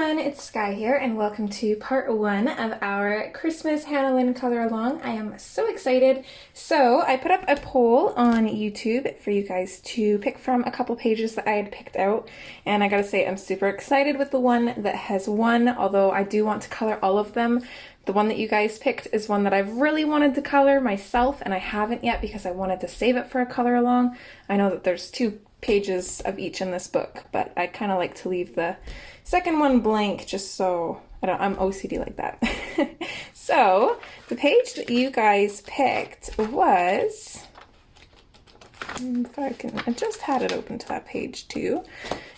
everyone, it's Sky here and welcome to part 1 of our Christmas Hannah Lynn color along. I am so excited. So I put up a poll on YouTube for you guys to pick from a couple pages that I had picked out, and I gotta say I'm super excited with the one that has won, although I do want to color all of them. The one that you guys picked is one that I've really wanted to color myself, and I haven't yet because I wanted to save it for a color along. I know that there's 2 pages of each in this book, but I kind of like to leave the second one blank just so I'm OCD like that. So the page that you guys picked was, if I just had it open to that page too.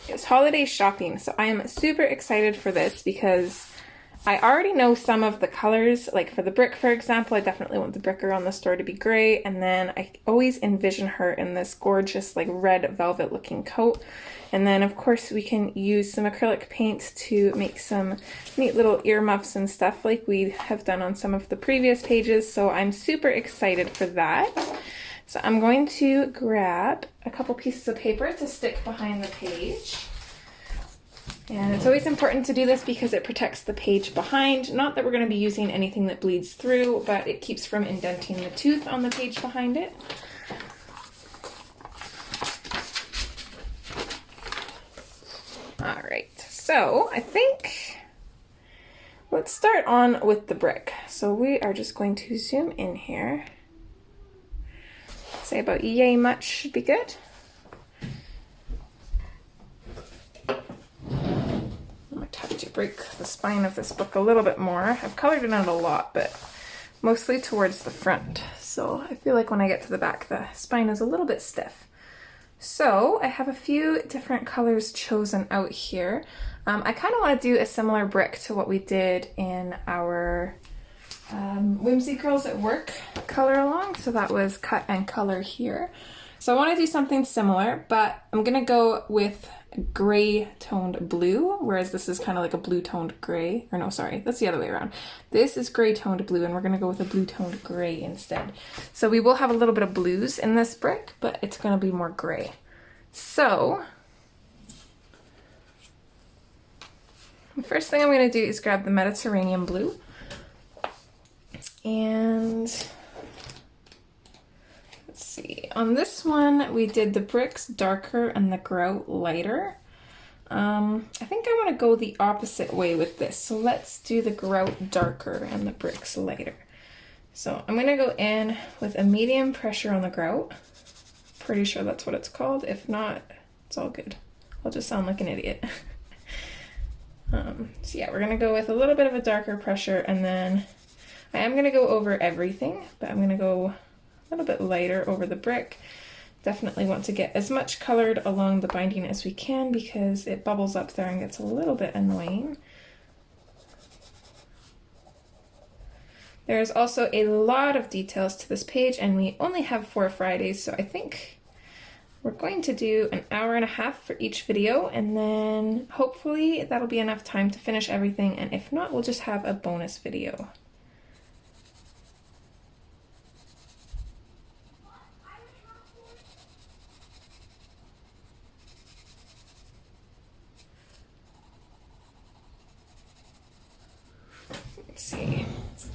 It was holiday shopping. So I am super excited for this because I already know some of the colors. Like for the brick, for example, I definitely want the bricker on the store to be gray, and then I always envision her in this gorgeous like red velvet looking coat. And then of course we can use some acrylic paint to make some neat little earmuffs and stuff like we have done on some of the previous pages, so I'm super excited for that. So I'm going to grab a couple pieces of paper to stick behind the page. And it's always important to do this because it protects the page behind. Not that we're going to be using anything that bleeds through, but it keeps from indenting the tooth on the page behind it. Alright, so I think let's start on with the brick. So we are just going to zoom in here. Say about yay much should be good. To break the spine of this book a little bit more. I've colored it out a lot, but mostly towards the front. So I feel like when I get to the back, the spine is a little bit stiff. So I have a few different colors chosen out here. I kind of want to do a similar brick to what we did in our Whimsy Girls at Work color along. So that was cut and color here. So I want to do something similar, but I'm going to go with gray toned blue, whereas this is kind of like a blue toned gray, or no, sorry, that's the other way around. This is gray toned blue, and we're going to go with a blue toned gray instead. So we will have a little bit of blues in this brick, but it's going to be more gray. So the first thing I'm going to do is grab the Mediterranean blue, and let's see, on this one we did the bricks darker and the grout lighter. I think I want to go the opposite way with this. So let's do the grout darker and the bricks lighter. So I'm going to go in with a medium pressure on the grout. Pretty sure that's what it's called. If not, it's all good. I'll just sound like an idiot. So yeah, we're going to go with a little bit of a darker pressure, and then I am going to go over everything, but I'm going to go a little bit lighter over the brick. Definitely want to get as much colored along the binding as we can because it bubbles up there and gets a little bit annoying. There's also a lot of details to this page, and we only have 4 Fridays, so I think we're going to do an hour and a half for each video, and then hopefully that'll be enough time to finish everything, and if not, we'll just have a bonus video. Let's see,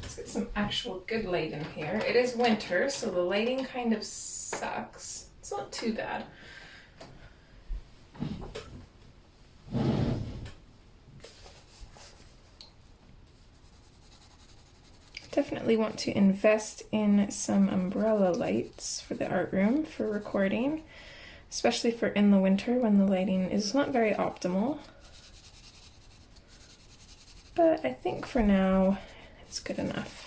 let's get some actual good light in here. It is winter, so the lighting kind of sucks. It's not too bad. Definitely want to invest in some umbrella lights for the art room for recording, especially for in the winter when the lighting is not very optimal. But I think for now, it's good enough.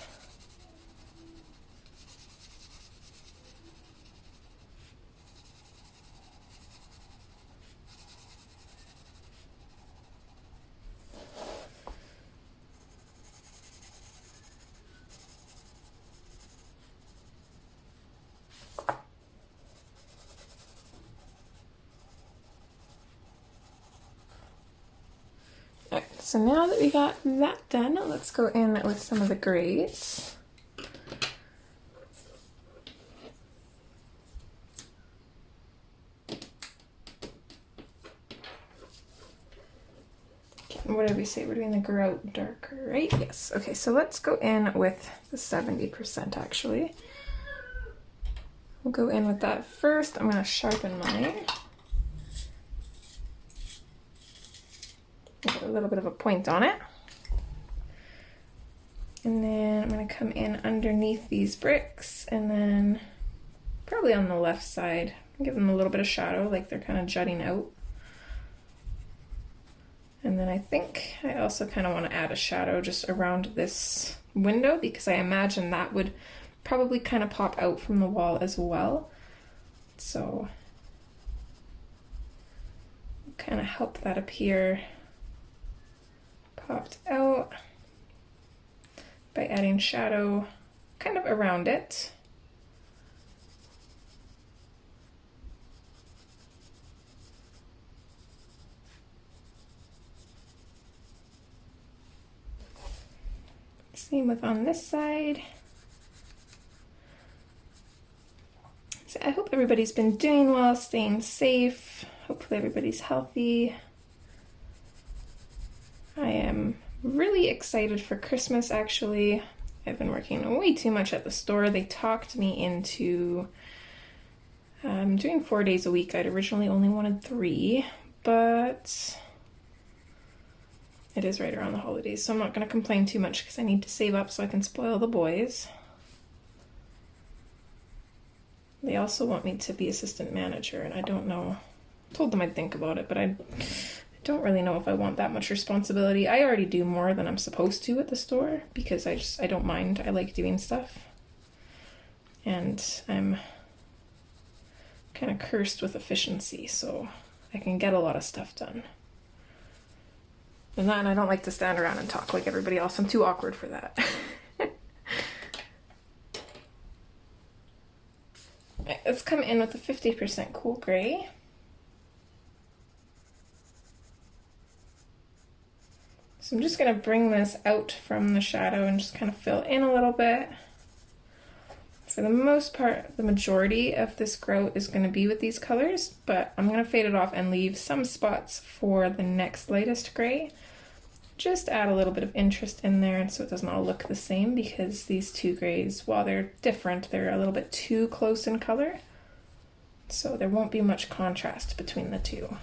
So now that we got that done, let's go in with some of the grays. what did we say? We're doing the grout darker, right? Yes. Okay, so let's go in with the 70% actually. We'll go in with that first. I'm going to sharpen mine. Get a little bit of a point on it. And then I'm going to come in underneath these bricks and then probably on the left side, give them a little bit of shadow, like they're kind of jutting out. And then I think I also kind of want to add a shadow just around this window because I imagine that would probably kind of pop out from the wall as well. So kind of help that appear popped out by adding shadow kind of around it. Same with on this side. So I hope everybody's been doing well, staying safe. Hopefully everybody's healthy. I am really excited for Christmas actually. I've been working way too much at the store. They talked me into doing 4 days a week. I'd originally only wanted 3, but it is right around the holidays, so I'm not going to complain too much because I need to save up so I can spoil the boys. They also want me to be assistant manager, and I don't know. I told them I'd think about it, but I don't really know if I want that much responsibility. I already do more than I'm supposed to at the store because I don't mind. I like doing stuff. And I'm kind of cursed with efficiency, so I can get a lot of stuff done. And then I don't like to stand around and talk like everybody else. I'm too awkward for that. Right, let's come in with the 50% cool gray. So I'm just going to bring this out from the shadow and just kind of fill in a little bit. For the most part, the majority of this grout is going to be with these colors, but I'm going to fade it off and leave some spots for the next lightest gray. Just add a little bit of interest in there and so it doesn't all look the same because these two grays, while they're different, they're a little bit too close in color. So there won't be much contrast between the two.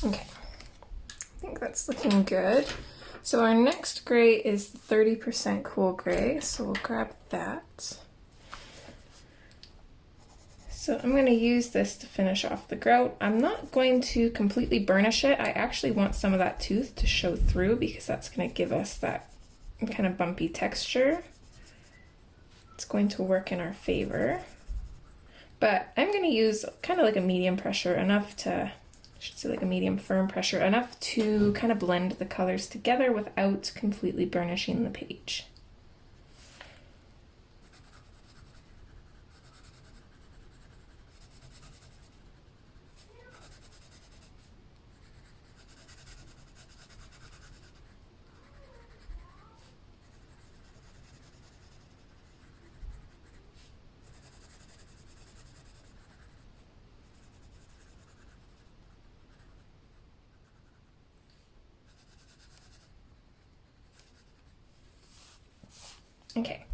Okay, I think that's looking good. So our next gray is 30% cool gray, so we'll grab that. So I'm going to use this to finish off the grout. I'm not going to completely burnish it. I actually want some of that tooth to show through because that's going to give us that kind of bumpy texture. It's going to work in our favor. But I'm going to use kind of like a medium pressure, enough to, I should say like a medium firm pressure, enough to kind of blend the colors together without completely burnishing the page. Okay,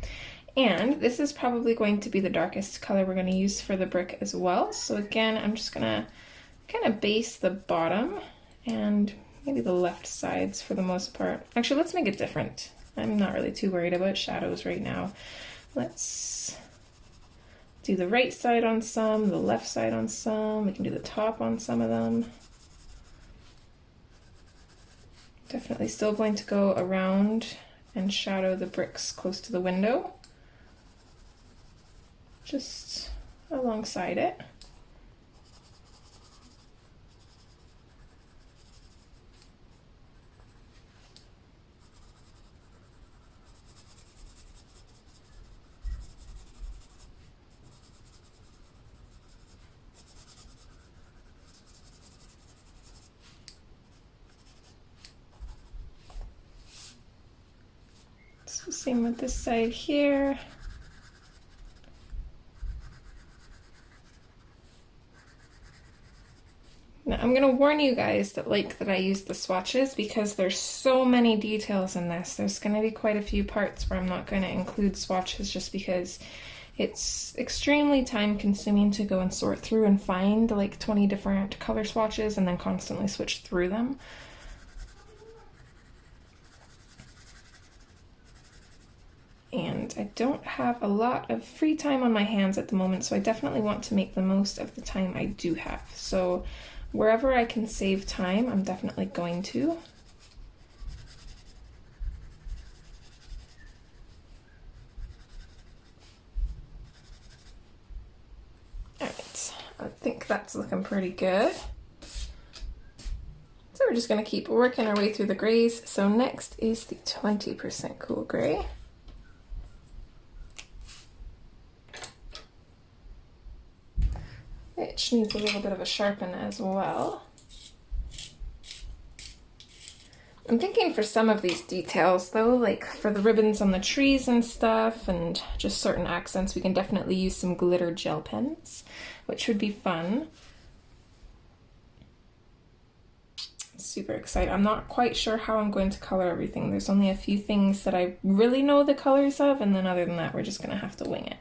and this is probably going to be the darkest color we're going to use for the brick as well. So again, I'm just going to kind of base the bottom and maybe the left sides for the most part. Actually, let's make it different. I'm not really too worried about shadows right now. Let's do the right side on some, the left side on some. We can do the top on some of them. Definitely still going to go around and shadow the bricks close to the window, just alongside it. So same with this side here. Now I'm gonna warn you guys that I use the swatches because there's so many details in this. There's gonna be quite a few parts where I'm not gonna include swatches just because it's extremely time consuming to go and sort through and find like 20 different color swatches and then constantly switch through them. And I don't have a lot of free time on my hands at the moment, so I definitely want to make the most of the time I do have. So wherever I can save time, I'm definitely going to. Alright, I think that's looking pretty good. So we're just going to keep working our way through the grays. So next is the 20% cool gray. Which needs a little bit of a sharpen as well. I'm thinking for some of these details though, like for the ribbons on the trees and stuff and just certain accents, we can definitely use some glitter gel pens, which would be fun. Super excited. I'm not quite sure how I'm going to color everything. There's only a few things that I really know the colors of, and then other than that, we're just gonna have to wing it.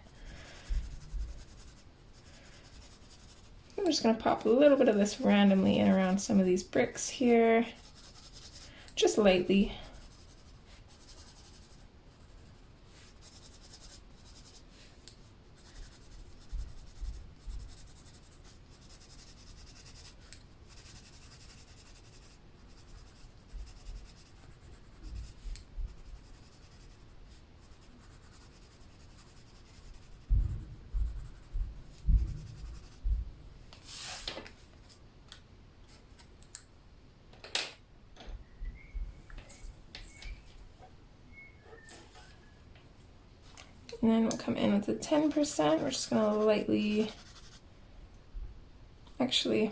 I'm just going to pop a little bit of this randomly in around some of these bricks here, just lightly. And then we'll come in with the 10%. We're just gonna lightly, actually,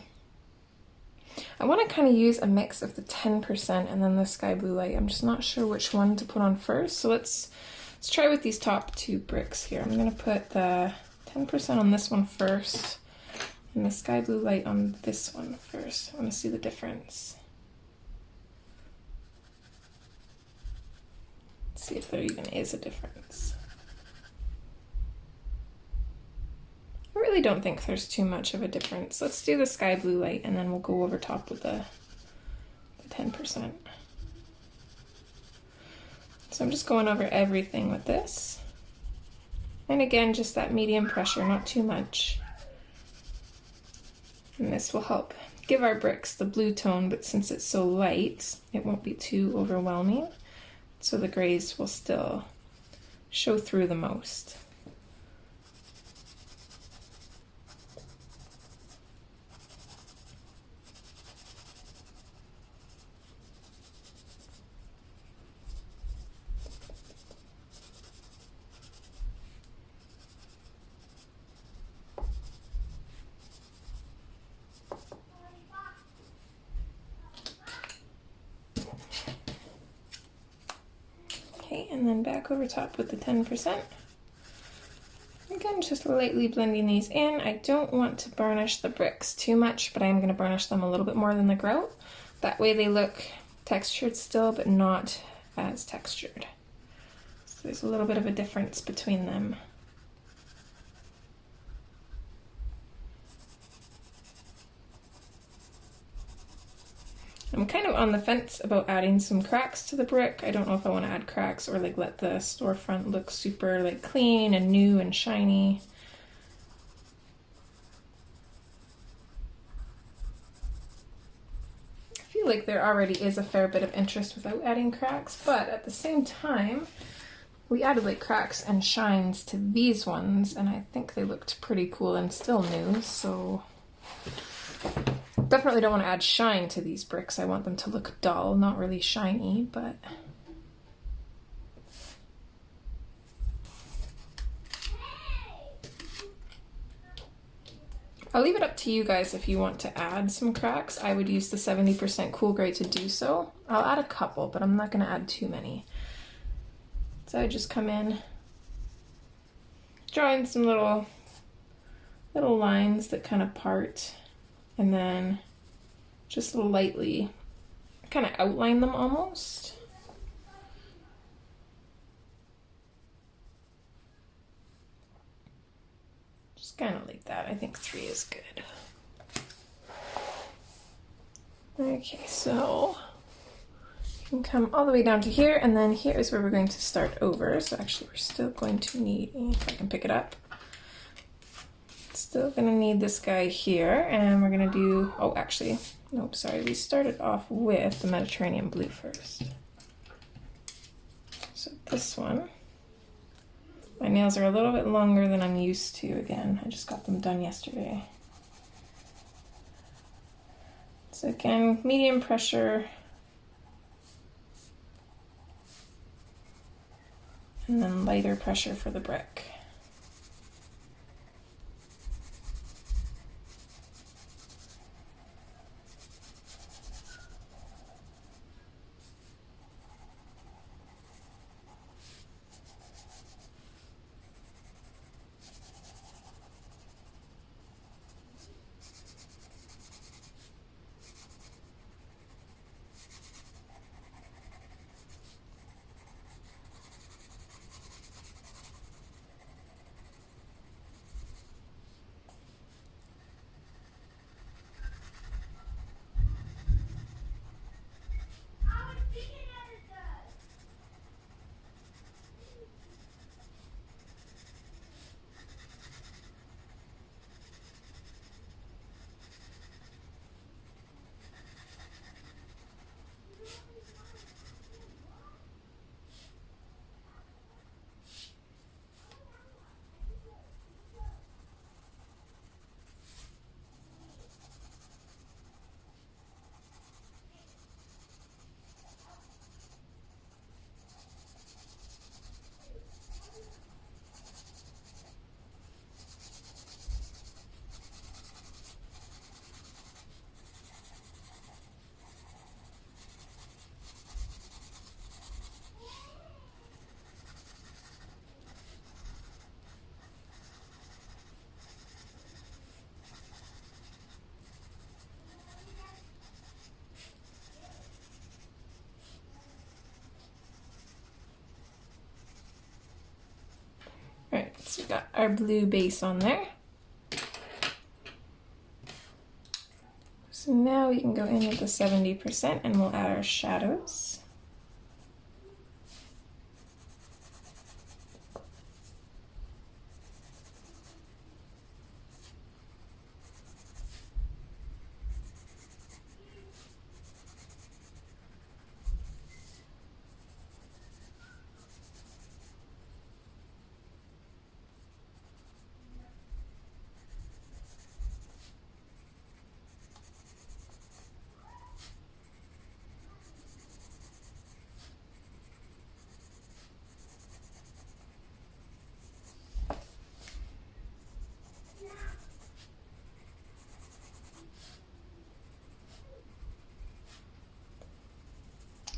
I want to kind of use a mix of the 10% and then the sky blue light. I'm just not sure which one to put on first. So let's try with these top two bricks here. I'm gonna put the 10% on this one first and the sky blue light on this one first. I want to see the difference. Let's see if there even is a difference. I really don't think there's too much of a difference. Let's do the sky blue light and then we'll go over top with the 10%. So I'm just going over everything with this. And again, just that medium pressure, not too much. And this will help give our bricks the blue tone, but since it's so light, it won't be too overwhelming. So the grays will still show through the most. Okay, and then back over top with the 10%. Again, just lightly blending these in. I don't want to burnish the bricks too much, but I am going to burnish them a little bit more than the grout. That way they look textured still, but not as textured. So there's a little bit of a difference between them. I'm kind of on the fence about adding some cracks to the brick. I don't know if I want to add cracks or like let the storefront look super like clean and new and shiny. I feel like there already is a fair bit of interest without adding cracks, but at the same time, we added like cracks and shines to these ones, and I think they looked pretty cool and still new, so definitely don't want to add shine to these bricks. I want them to look dull, not really shiny, but I'll leave it up to you guys if you want to add some cracks. I would use the 70% cool gray to do so. I'll add a couple, but I'm not going to add too many. So I just come in, drawing some little lines that kind of part, and then just lightly kind of outline them almost. Just kind of like that. I think 3 is good. Okay, so you can come all the way down to here, and then here is where we're going to start over. So actually we're still going to need, if I can pick it up, still gonna need this guy here, and we're gonna do, oh actually, nope, sorry, we started off with the Mediterranean blue first. So this one, my nails are a little bit longer than I'm used to. Again, I just got them done yesterday. So again, medium pressure, and then lighter pressure for the brick. Alright, so we got our blue base on there. So now we can go in with the 70% and we'll add our shadows.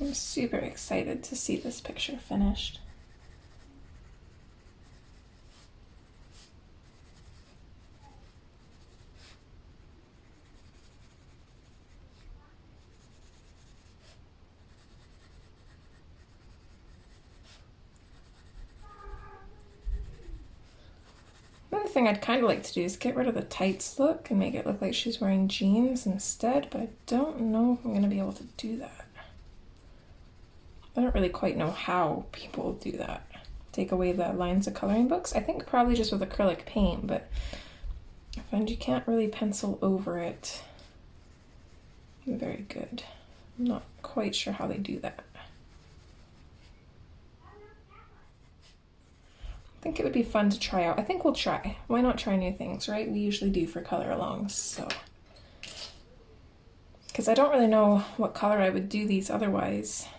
I'm super excited to see this picture finished. Another thing I'd kind of like to do is get rid of the tights look and make it look like she's wearing jeans instead, but I don't know if I'm going to be able to do that. I don't really quite know how people do that. Take away the lines of coloring books. I think probably just with acrylic paint, but I find you can't really pencil over it very good. I'm not quite sure how they do that. I think it would be fun to try out. I think we'll try. Why not try new things, right? We usually do for color alongs, so. Because I don't really know what color I would do these otherwise.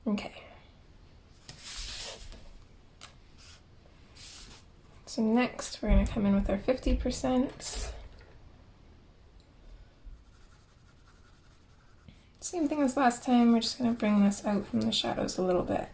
Okay. So next we're going to come in with our 50%. Same same as last time, we're just going to bring this out from the shadows a little bit.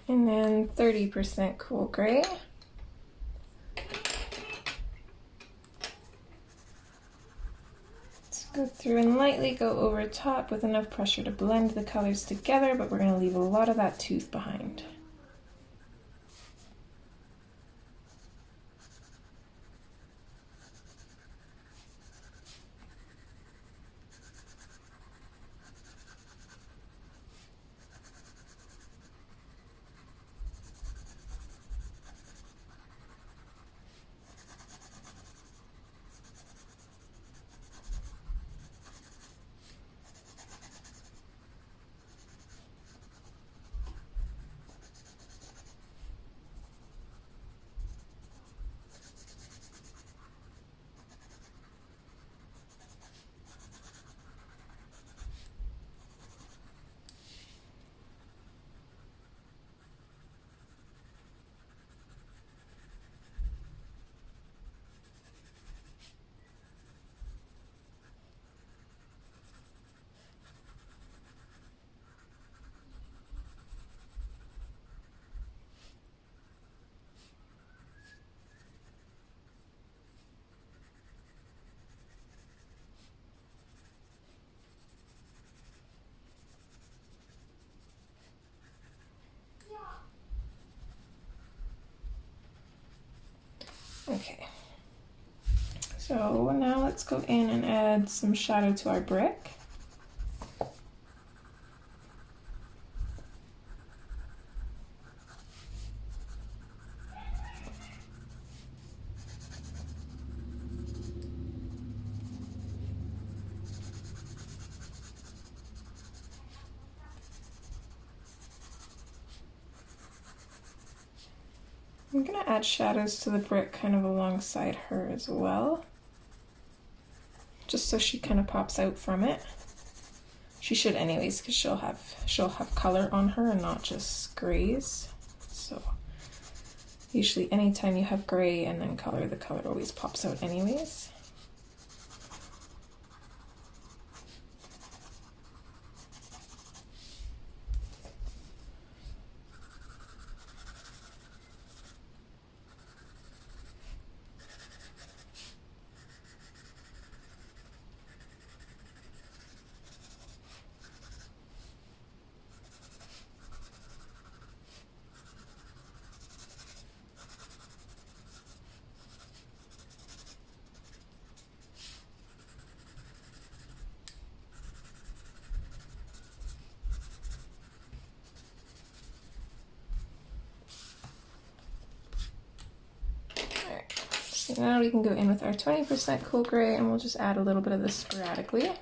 And then 30% cool gray. Let's go through and lightly go over top with enough pressure to blend the colors together, but we're going to leave a lot of that tooth behind. Okay, so now let's go in and add some shadow to our brick. I'm going to add shadows to the brick kind of alongside her as well, just so she kind of pops out from it. She should anyways, because she'll have color on her and not just grays. So usually anytime you have gray and then color, the color always pops out anyways. So now we can go in with our 20% cool gray and we'll just add a little bit of this sporadically.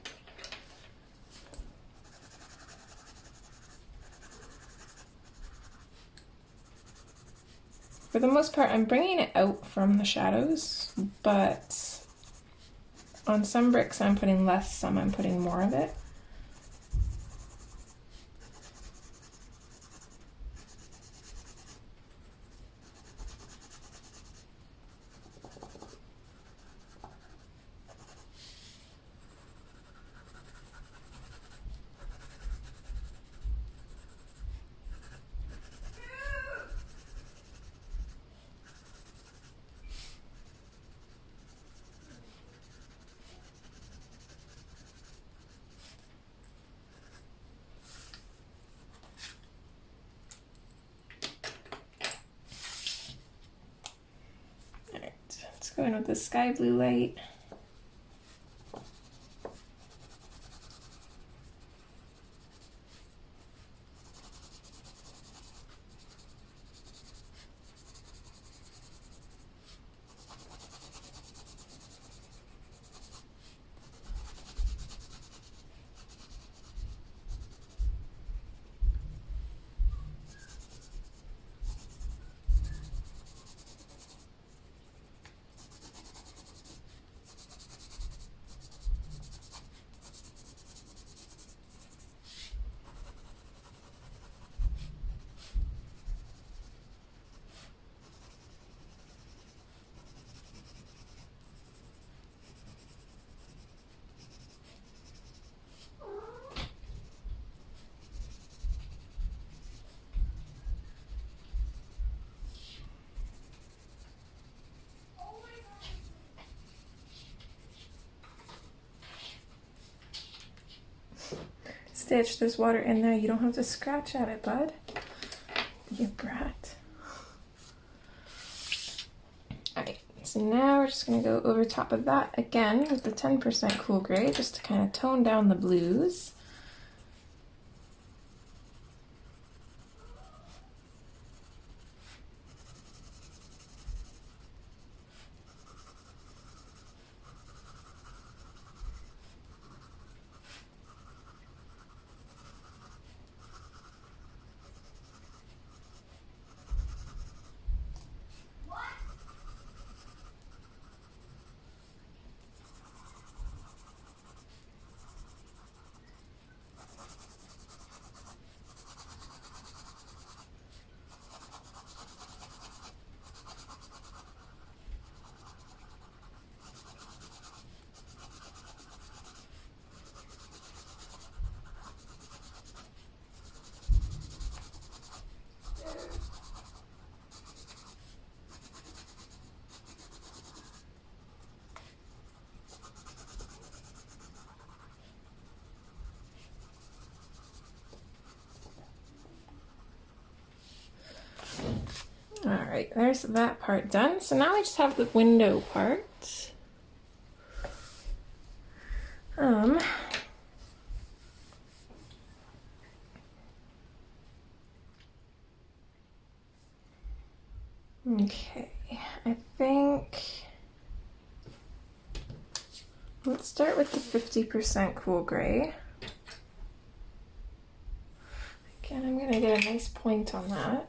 For the most part, I'm bringing it out from the shadows, but on some bricks I'm putting less, some I'm putting more of it. go in with the sky blue light. Stitch, there's water in there. You don't have to scratch at it, bud. You brat. Alright, so now we're just going to go over top of that again with the 10% cool gray just to kind of tone down the blues. Alright, there's that part done. So now I just have the window part. Okay, I think let's start with the 50% cool gray. Again, I'm going to get a nice point on that.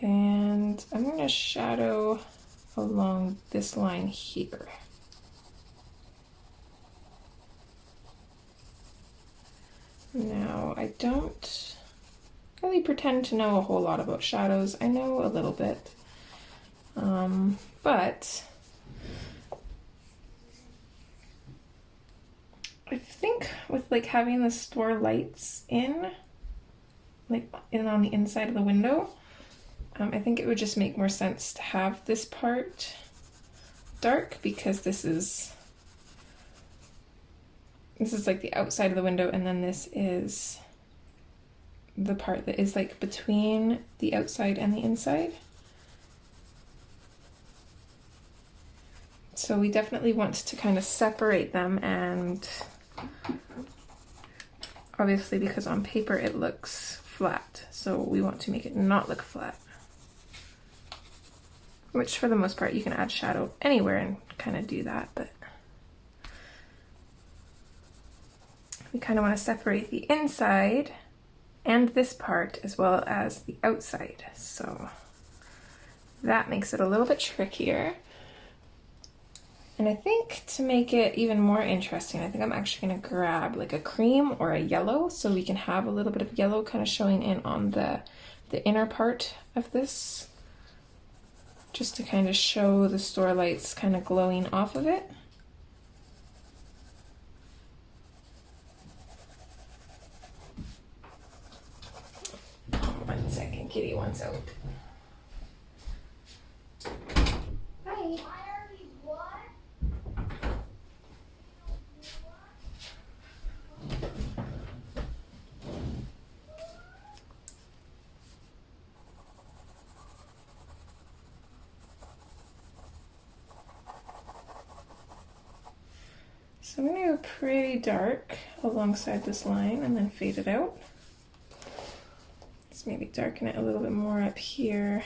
And I'm going to shadow along this line here. Now, I don't really pretend to know a whole lot about shadows. I know a little bit, but I think with like having the store lights in, like in on the inside of the window, I think it would just make more sense to have this part dark because this is like the outside of the window, and then this is the part that is like between the outside and the inside. So we definitely want to kind of separate them, and obviously because on paper it looks flat, so we want to make it not look flat. Which for the most part you can add shadow anywhere and kind of do that, but we kind of want to separate the inside and this part as well as the outside. So that makes it a little bit trickier. And I think to make it even more interesting, I think I'm actually going to grab like a cream or a yellow so we can have a little bit of yellow kind of showing in on the inner part of this, just to kind of show the store lights kind of glowing off of it. One second, kitty wants out. Hi. go pretty dark alongside this line and then fade it out. Let's maybe darken it a little bit more up here.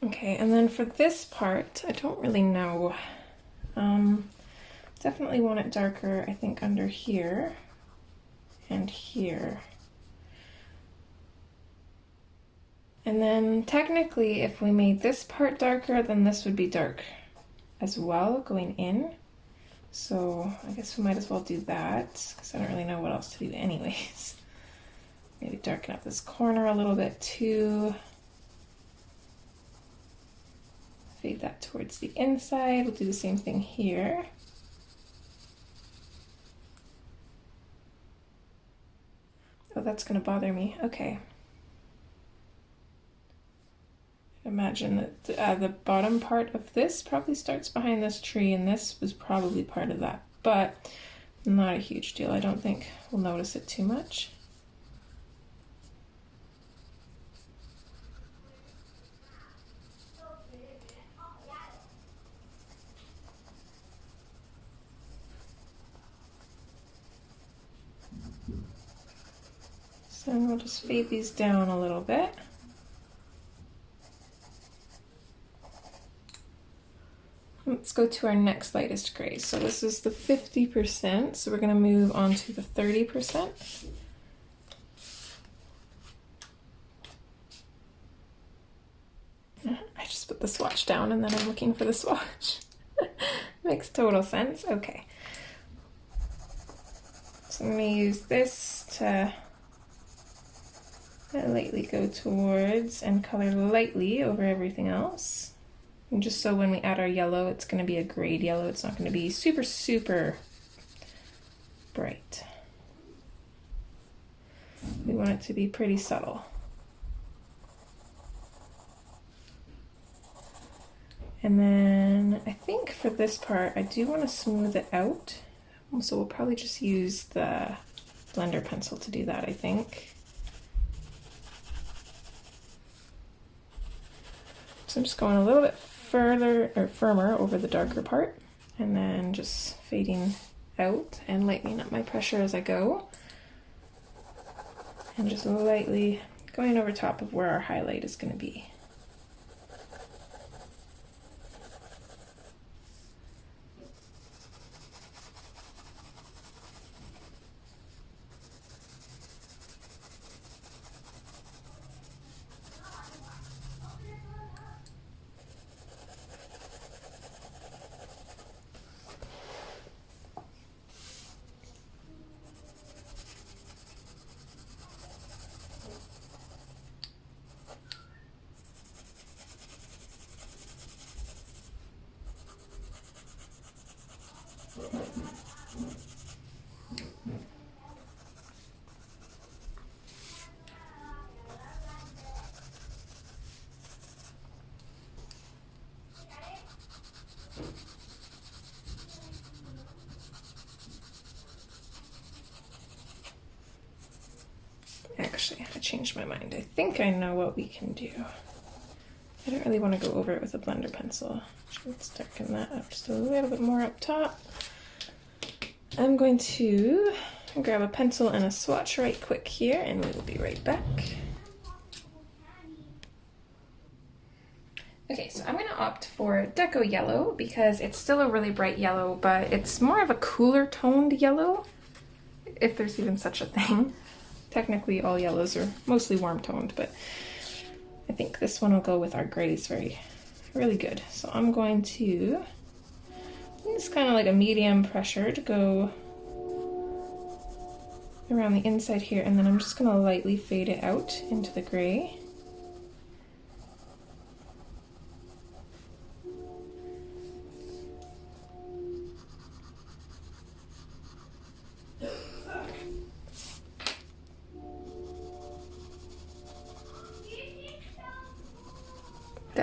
Okay, and then for this part, I don't really know. Definitely want it darker, I think, under here and here. And then technically, if we made this part darker, then this would be dark as well going in. So I guess we might as well do that, because I don't really know what else to do anyways. Maybe darken up this corner a little bit too. Fade that towards the inside. We'll do the same thing here. Oh, that's going to bother me. Okay. Imagine that the bottom part of this probably starts behind this tree, and this was probably part of that, but not a huge deal. I don't think we'll notice it too much. So we'll just fade these down a little bit. Let's go to our next lightest gray. So this is the 50%, so we're going to move on to the 30%. I just put the swatch down and then I'm looking for the swatch. Makes total sense. Okay. So I'm going to use this to lightly go towards and color lightly over everything else. And just so when we add our yellow, it's going to be a grade yellow. It's not going to be super, super bright. We want it to be pretty subtle. And then I think for this part, I do want to smooth it out. So we'll probably just use the blender pencil to do that, I think. So I'm just going a little bit further or firmer over the darker part, and then just fading out and lightening up my pressure as I go, and just lightly going over top of where our highlight is going to be. Actually, I changed my mind. I think I know what we can do. I don't really want to go over it with a blender pencil. Let's darken that up just a little bit more up top. I'm going to grab a pencil and a swatch right quick here, and we will be right back. Okay, so I'm going to opt for Deco Yellow because it's still a really bright yellow, but it's more of a cooler toned yellow, if there's even such a thing. Technically all yellows are mostly warm toned, but I think this one will go with our grays really good. So I'm going to use kind of like a medium pressure to go around the inside here, and then I'm just going to lightly fade it out into the gray.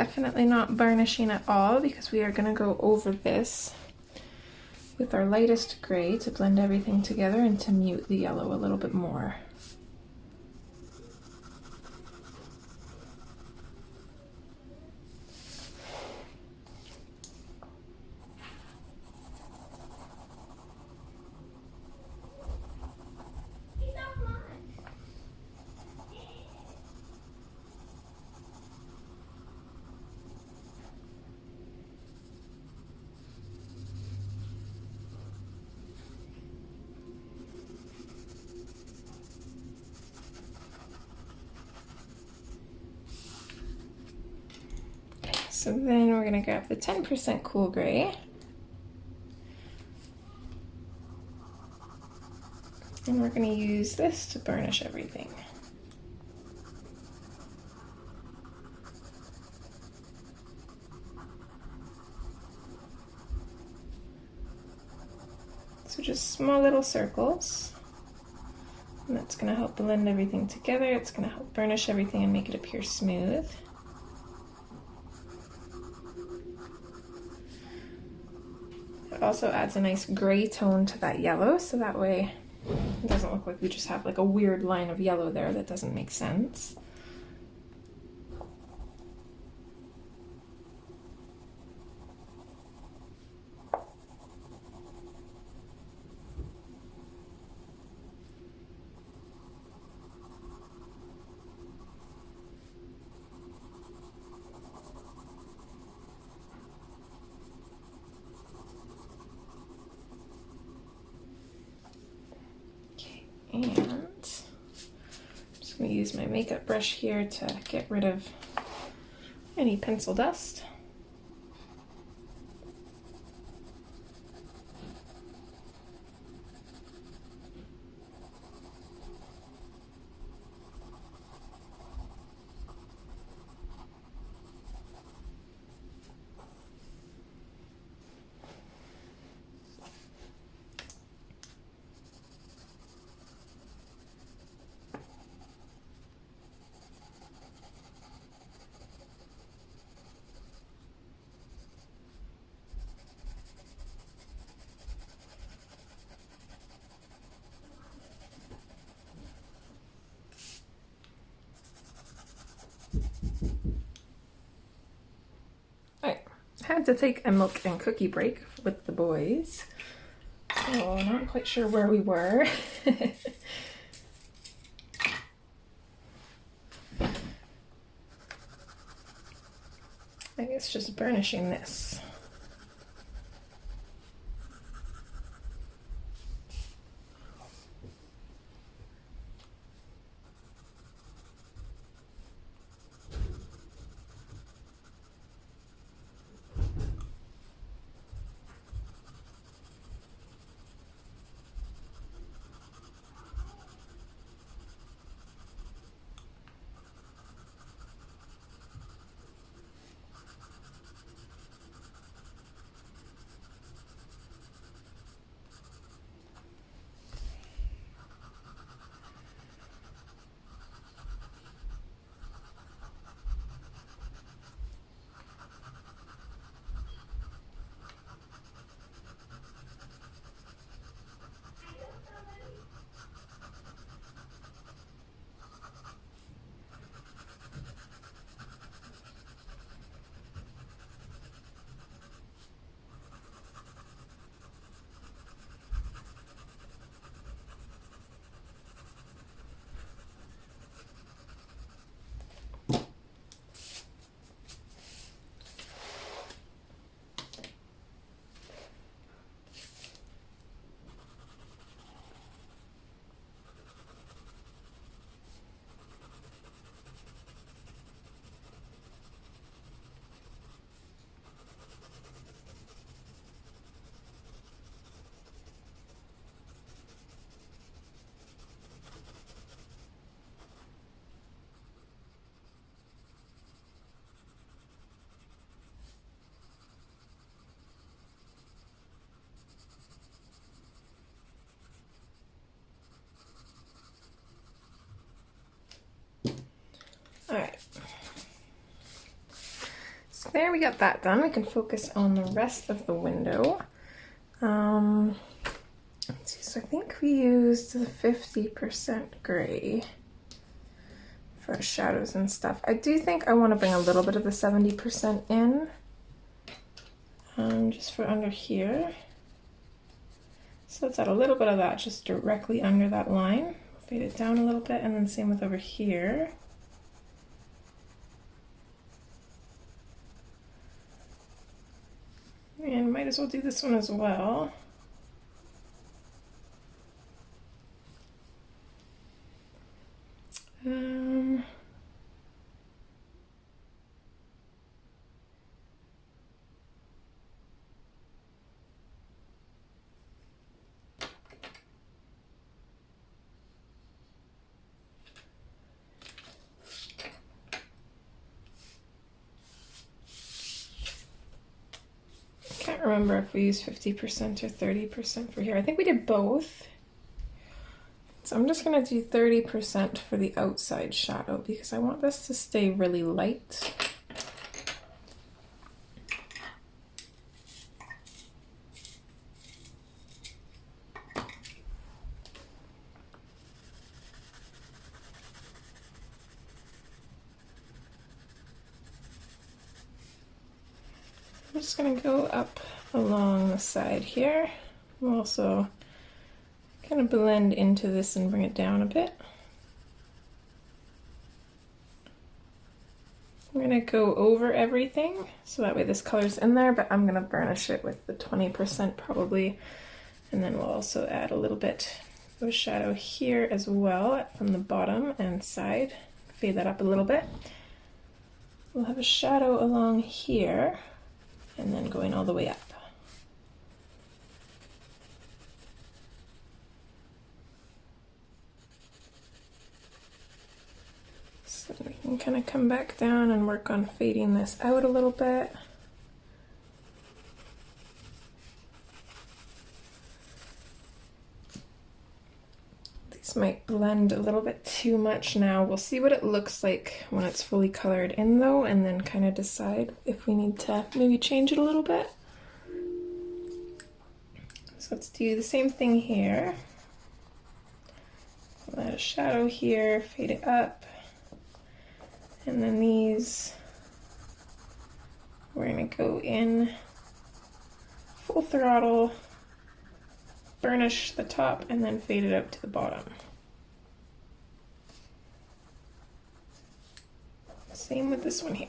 definitely not burnishing at all because we are going to go over this with our lightest gray to blend everything together and to mute the yellow a little bit more. So then we're going to grab the 10% cool gray and we're going to use this to burnish everything. So just small little circles, and that's going to help blend everything together. It's going to help burnish everything and make it appear smooth. It also adds a nice gray tone to that yellow, so that way it doesn't look like we just have like a weird line of yellow there that doesn't make sense. And I'm just going to use my makeup brush here to get rid of any pencil dust. Had to take a milk and cookie break with the boys, so not quite sure where we were. I guess just burnishing this. All right. there, we got that done. We can focus on the rest of the window. Let's see, so I think we used the 50% gray for shadows and stuff. I do think I want to bring a little bit of the 70% in, just for under here. So let's add a little bit of that just directly under that line. Fade it down a little bit, and then same with over here. And might as well do this one as well. Can't remember if we used 50% or 30% for here. I think we did both. So I'm just going to do 30% for the outside shadow because I want this to stay really light. I'm just going to go up along the side here. We'll also kind of blend into this and bring it down a bit. I'm going to go over everything so that way this color's in there, but I'm going to burnish it with the 20% probably. And then we'll also add a little bit of a shadow here as well from the bottom and side. Fade that up a little bit. We'll have a shadow along here and then going all the way up. So we can kind of come back down and work on fading this out a little bit. These might blend a little bit too much now. We'll see what it looks like when it's fully colored in though, and then kind of decide if we need to maybe change it a little bit. So let's do the same thing here. We'll add a shadow here, fade it up. And then these, we're going to go in full throttle, burnish the top, and then fade it out to the bottom. Same with this one here.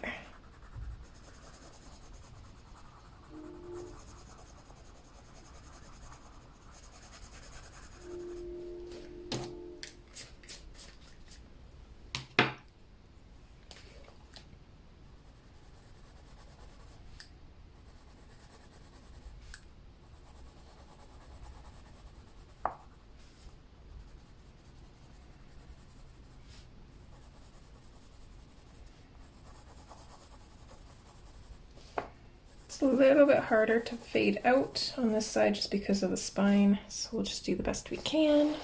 It's a little bit harder to fade out on this side just because of the spine, so we'll just do the best we can.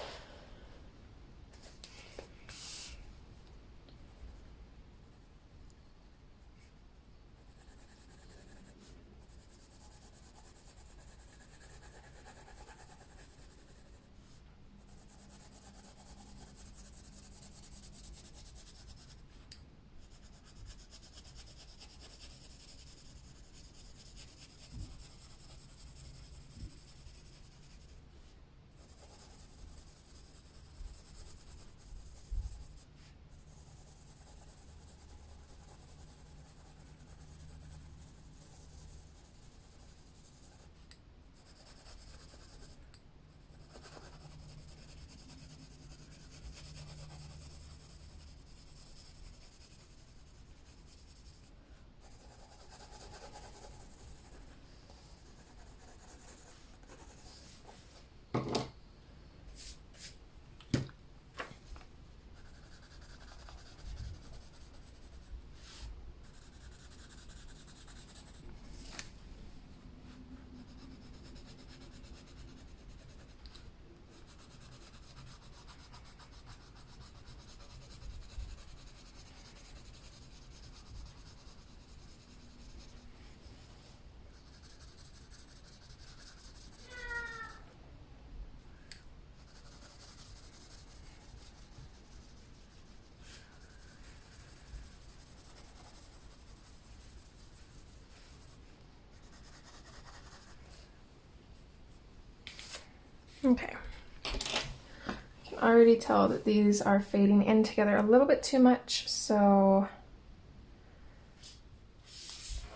already tell that these are fading in together a little bit too much, so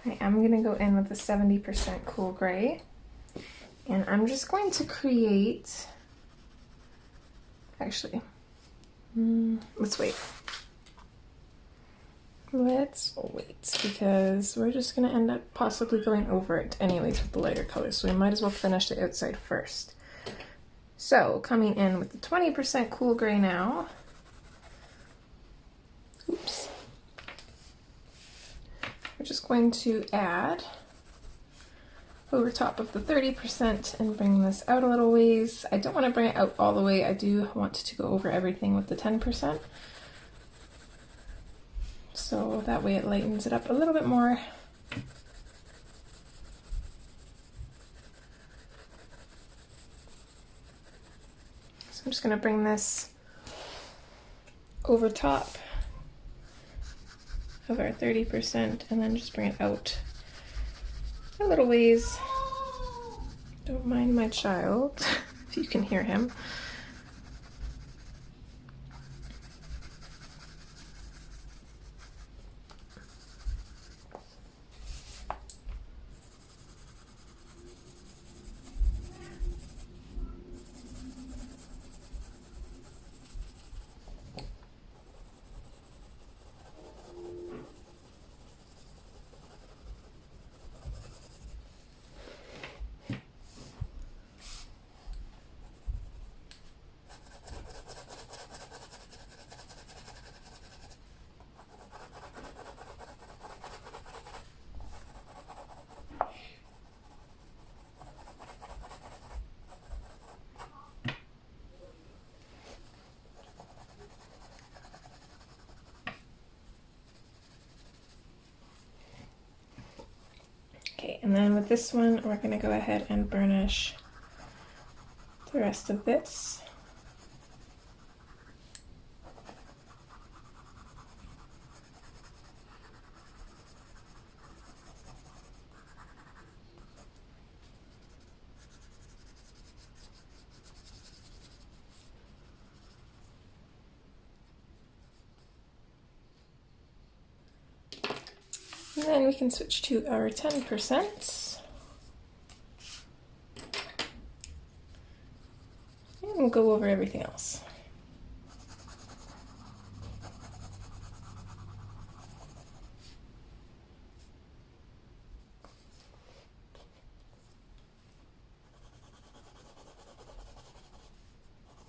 I am going to go in with a 70% cool gray, and I'm just going to create, actually, let's wait. Let's wait, because we're just going to end up possibly going over it anyways with the lighter colors, so we might as well finish the outside first. So, coming in with the 20% cool gray now. Oops. We're just going to add over top of the 30% and bring this out a little ways. I don't want to bring it out all the way. I do want to go over everything with the 10%. So that way it lightens it up a little bit more. So I'm just going to bring this over top of our 30% and then just bring it out a little ways. Don't mind my child, if you can hear him. Okay, and then with this one, we're going to go ahead and burnish the rest of this. And then we can switch to our 10% and we'll go over everything else.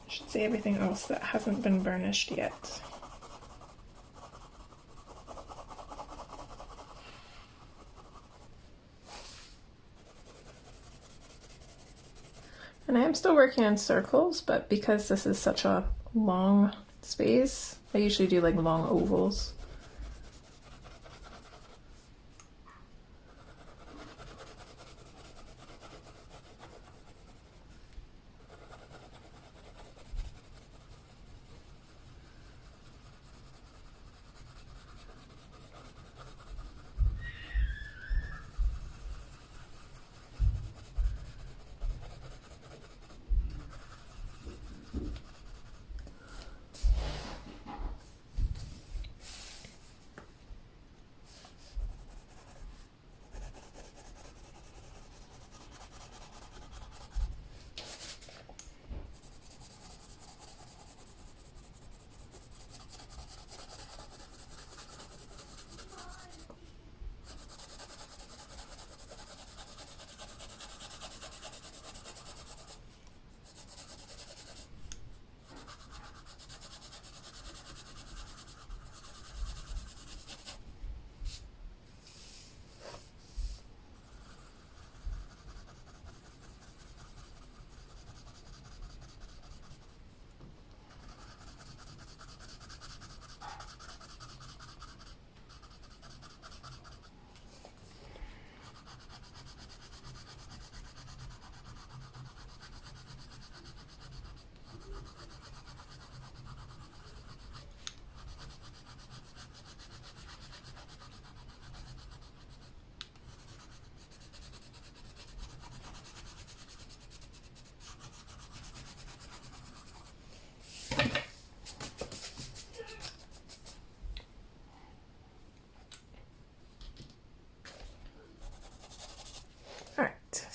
I should say everything else that hasn't been burnished yet. And I am still working on circles, but because this is such a long space, I usually do like long ovals.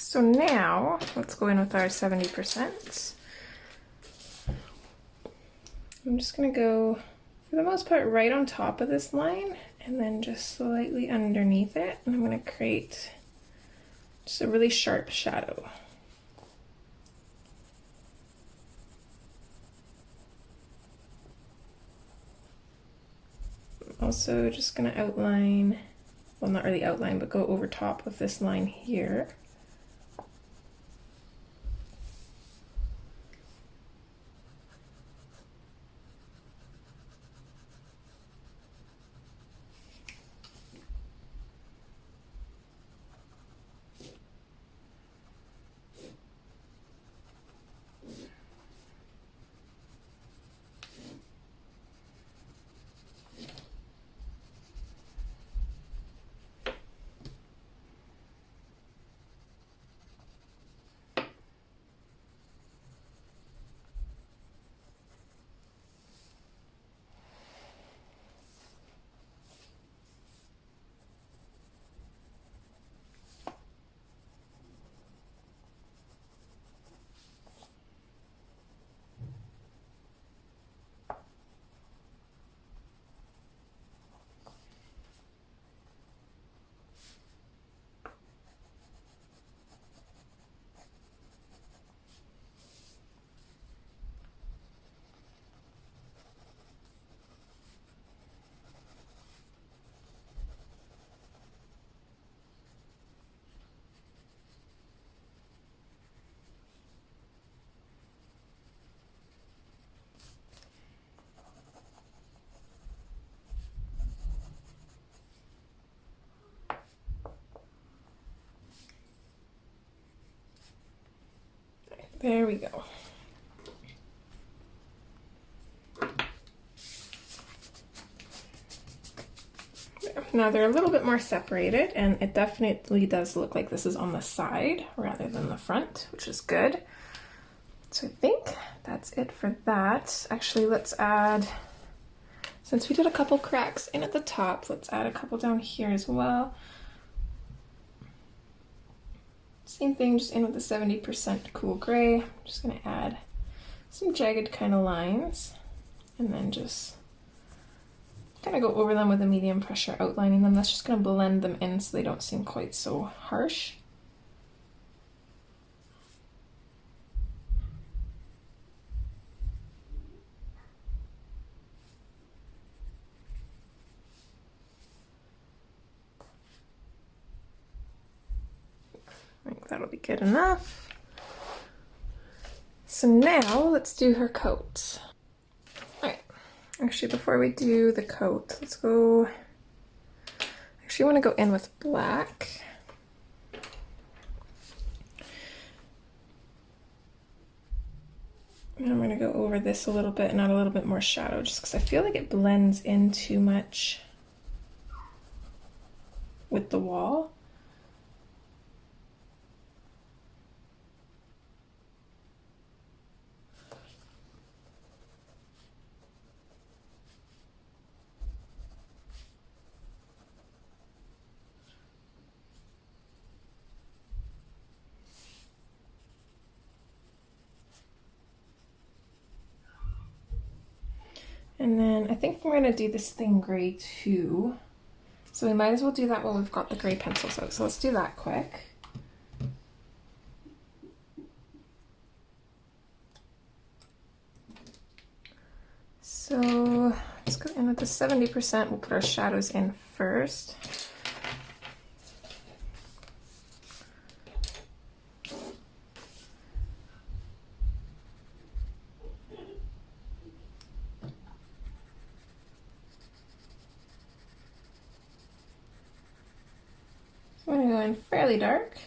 So now let's go in with our 70%. I'm just gonna go, for the most part, right on top of this line and then just slightly underneath it. And I'm gonna create just a really sharp shadow. Also just gonna outline, well, not really outline, but go over top of this line here. There we go. Now they're a little bit more separated, and it definitely does look like this is on the side rather than the front, which is good. So I think that's it for that. Actually, let's add, since we did a couple cracks in at the top, let's add a couple down here as well. Same thing, just in with the 70% cool gray. I'm just gonna add some jagged kind of lines and then just kind of go over them with a medium pressure, outlining them. That's just gonna blend them in so they don't seem quite so harsh. I think that'll be good enough. So now let's do her coat. All right, actually before we do the coat, let's go, actually I want to go in with black. And I'm going to go over this a little bit and add a little bit more shadow just because I feel like it blends in too much with the wall. And then I think we're gonna do this thing gray too. So we might as well do that while we've got the gray pencils out. So let's do that quick. So let's go in with the 70%. We'll put our shadows in first. I'm going to go in fairly dark.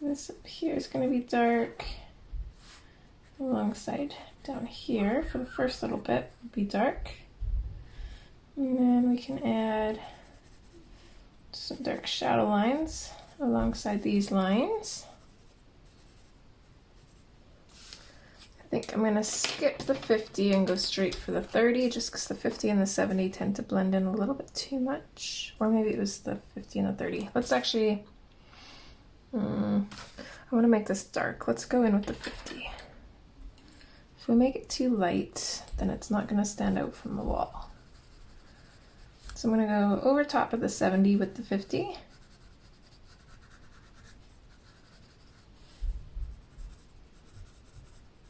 This up here is going to be dark alongside down here for the first little bit will be dark. And then we can add some dark shadow lines alongside these lines. I think I'm going to skip the 50 and go straight for the 30 just because the 50 and the 70 tend to blend in a little bit too much. Or maybe it was the 50 and the 30. Let's actually, I want to make this dark. Let's go in with the 50. If we make it too light, then it's not going to stand out from the wall. So I'm going to go over top of the 70 with the 50.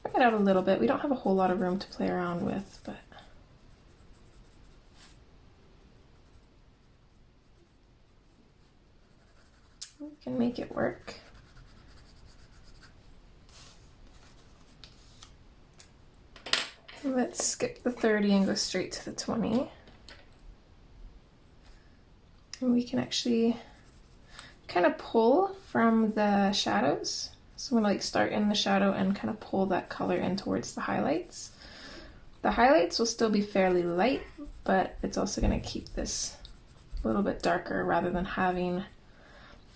Bring it out a little bit. We don't have a whole lot of room to play around with, but we can make it work. Let's skip the 30 and go straight to the 20. And we can actually kind of pull from the shadows. So I'm gonna like start in the shadow and kind of pull that color in towards the highlights. The highlights will still be fairly light, but it's also gonna keep this a little bit darker rather than having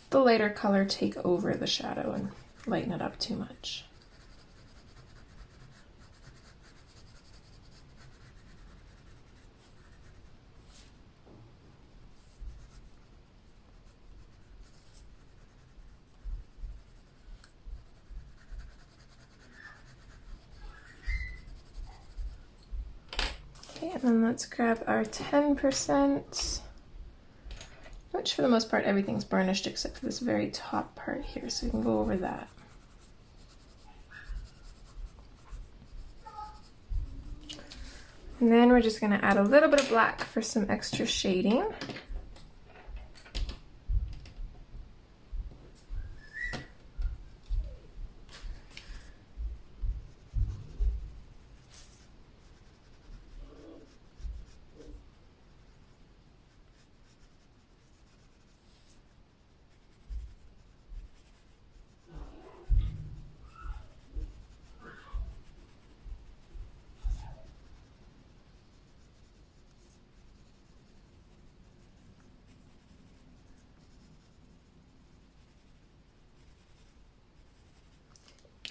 the lighter color take over the shadow and lighten it up too much. Okay, and then let's grab our 10%, which for the most part everything's burnished except for this very top part here, so we can go over that. And then we're just going to add a little bit of black for some extra shading.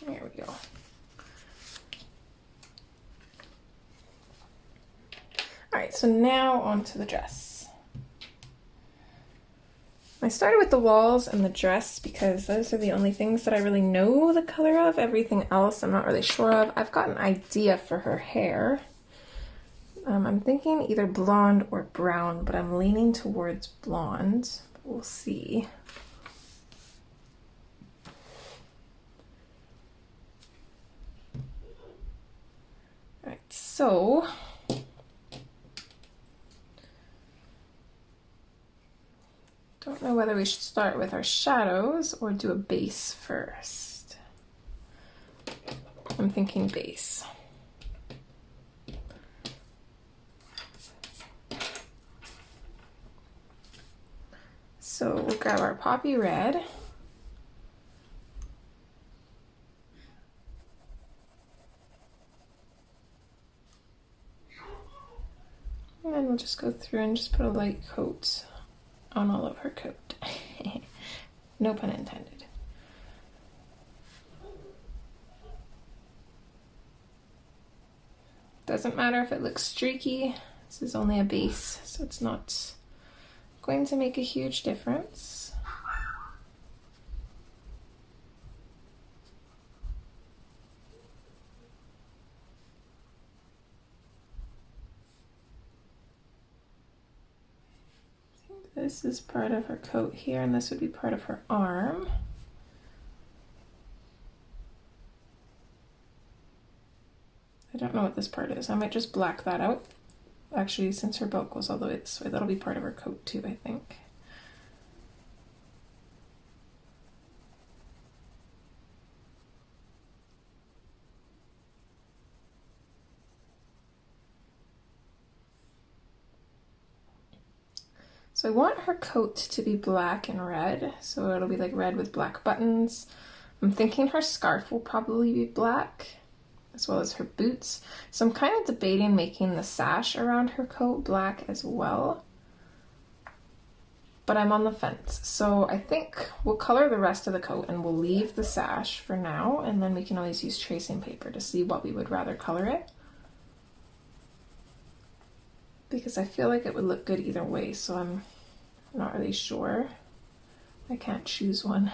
There we go. Alright, so now onto the dress. I started with the walls and the dress because those are the only things that I really know the color of. Everything else I'm not really sure of. I've got an idea for her hair. I'm thinking either blonde or brown, but I'm leaning towards blonde. We'll see. Alright, so don't know whether we should start with our shadows or do a base first. I'm thinking base. So we'll grab our poppy red. And then we'll just go through and just put a light coat on all of her coat. No pun intended. Doesn't matter if it looks streaky. This is only a base, so it's not going to make a huge difference. This is part of her coat here, and this would be part of her arm. I don't know what this part is. I might just black that out. Actually, since her belt goes all the way this way, that'll be part of her coat too, I think. So I want her coat to be black and red, so it'll be like red with black buttons. I'm thinking her scarf will probably be black, as well as her boots. So I'm kind of debating making the sash around her coat black as well. But I'm on the fence. So I think we'll color the rest of the coat and we'll leave the sash for now, and then we can always use tracing paper to see what we would rather color it. Because I feel like it would look good either way, so I'm not really sure. I can't choose one.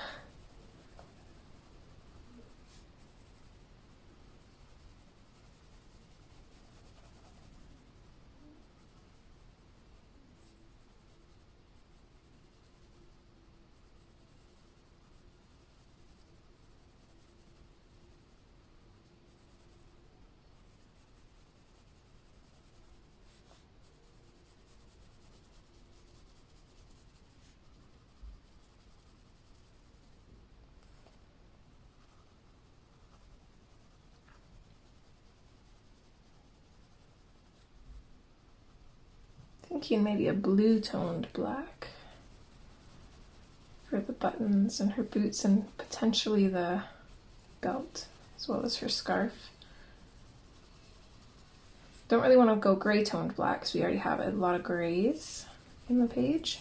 Thinking maybe a blue toned black for the buttons and her boots and potentially the belt as well as her scarf. Don't really want to go gray toned black because we already have a lot of grays in the page.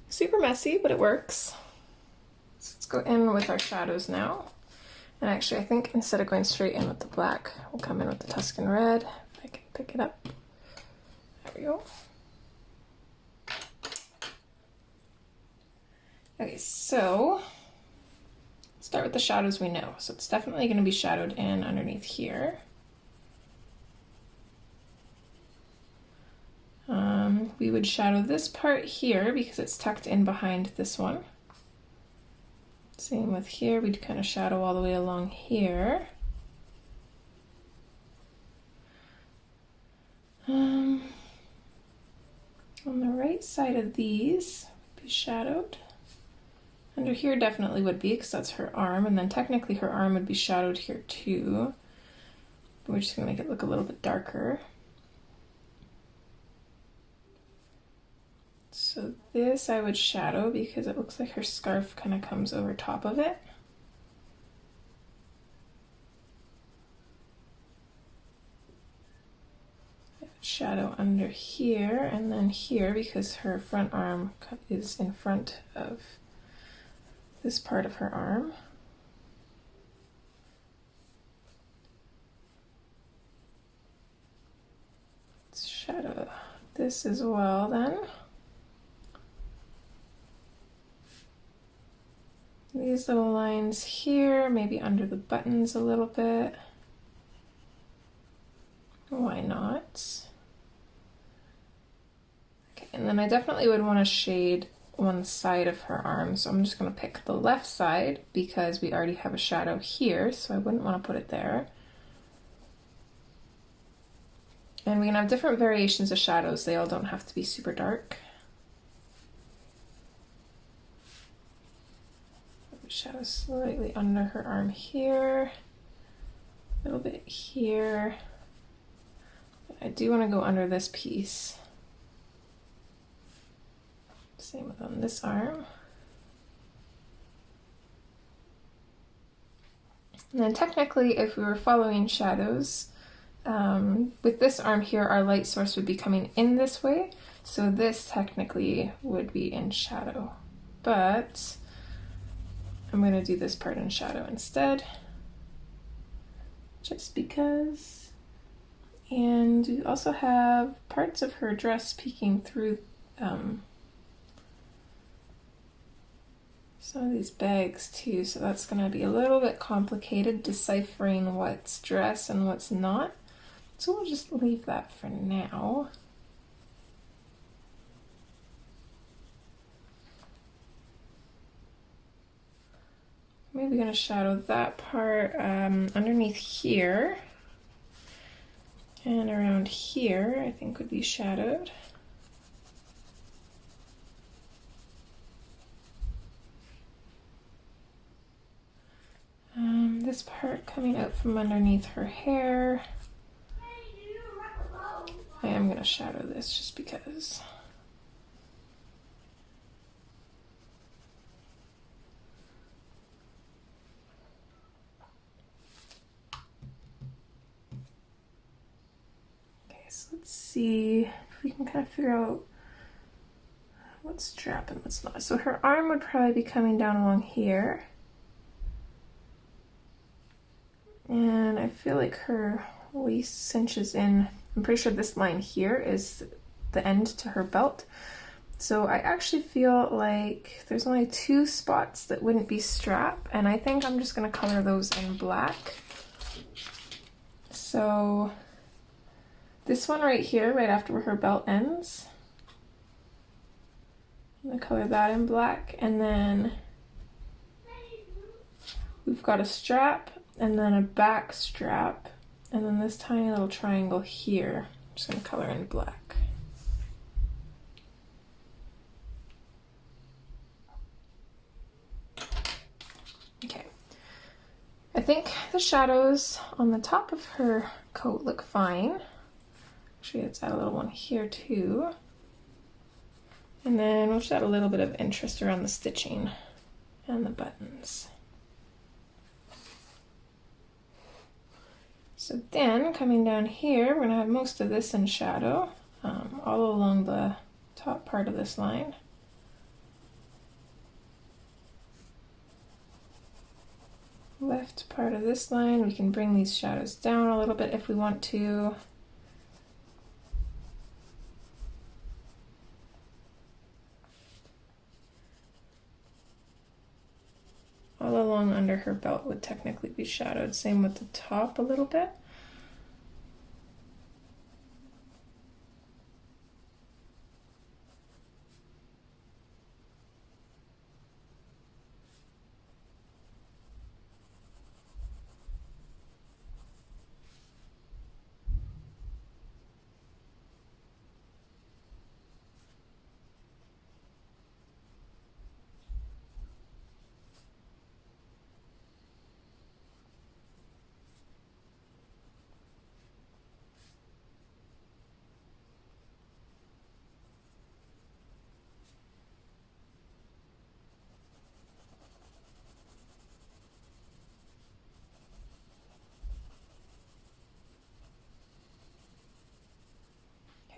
Super messy, but it works. So let's go in with our shadows now. And actually, I think instead of going straight in with the black, we'll come in with the Tuscan red. If I can pick it up. There we go. Okay, so start with the shadows we know. So it's definitely going to be shadowed in underneath here. We would shadow this part here because it's tucked in behind this one. Same with here, we'd kind of shadow all the way along here. On the right side of these would be shadowed. Under here definitely would be because that's her arm, and then technically her arm would be shadowed here too. But we're just going to make it look a little bit darker. So this I would shadow because it looks like her scarf kind of comes over top of it. I would shadow under here and then here because her front arm is in front of this part of her arm. Let's shadow this as well then. These little lines here, maybe under the buttons a little bit. Why not? Okay, and then I definitely would want to shade one side of her arm, so I'm just going to pick the left side because we already have a shadow here, so I wouldn't want to put it there. And we can have different variations of shadows, they all don't have to be super dark. Shadow slightly under her arm here, a little bit here. But I do want to go under this piece. Same with on this arm. And then technically, if we were following shadows, with this arm here, our light source would be coming in this way. So this technically would be in shadow, but I'm going to do this part in shadow instead, just because. And we also have parts of her dress peeking through some of these bags too, so that's going to be a little bit complicated deciphering what's dress and what's not. So we'll just leave that for now. Maybe going to shadow that part underneath here, and around here I think would be shadowed. This part coming out from underneath her hair. I am going to shadow this just because. Let's see if we can kind of figure out what's strap and what's not. So her arm would probably be coming down along here. And I feel like her waist cinches in. I'm pretty sure this line here is the end to her belt. So I actually feel like there's only 2 spots that wouldn't be strap, and I think I'm just going to color those in black. So this one right here, right after where her belt ends, I'm going to color that in black, and then we've got a strap and then a back strap, and then this tiny little triangle here, I'm just going to color in black. think the shadows on the top of her coat look fine. Actually, let's add a little one here too. And then we'll just add a little bit of interest around the stitching and the buttons. So then coming down here, we're gonna have most of this in shadow, all along the top part of this line. Left part of this line, we can bring these shadows down a little bit if we want to. All along under her belt would technically be shadowed, same with the top a little bit.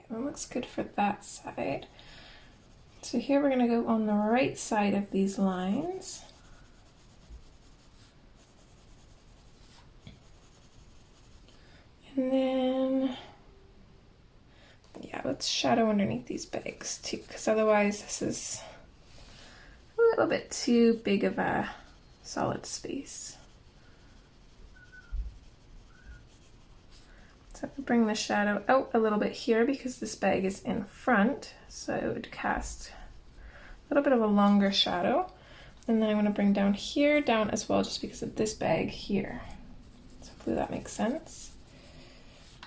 That looks good for that side. So here we're going to go on the right side of these lines. And then, yeah, let's shadow underneath these bags too, because otherwise this is a little bit too big of a solid space. So I bring the shadow out a little bit here because this bag is in front, so it would cast a little bit of a longer shadow. And then I'm going to bring down here, down as well, just because of this bag here. So hopefully that makes sense.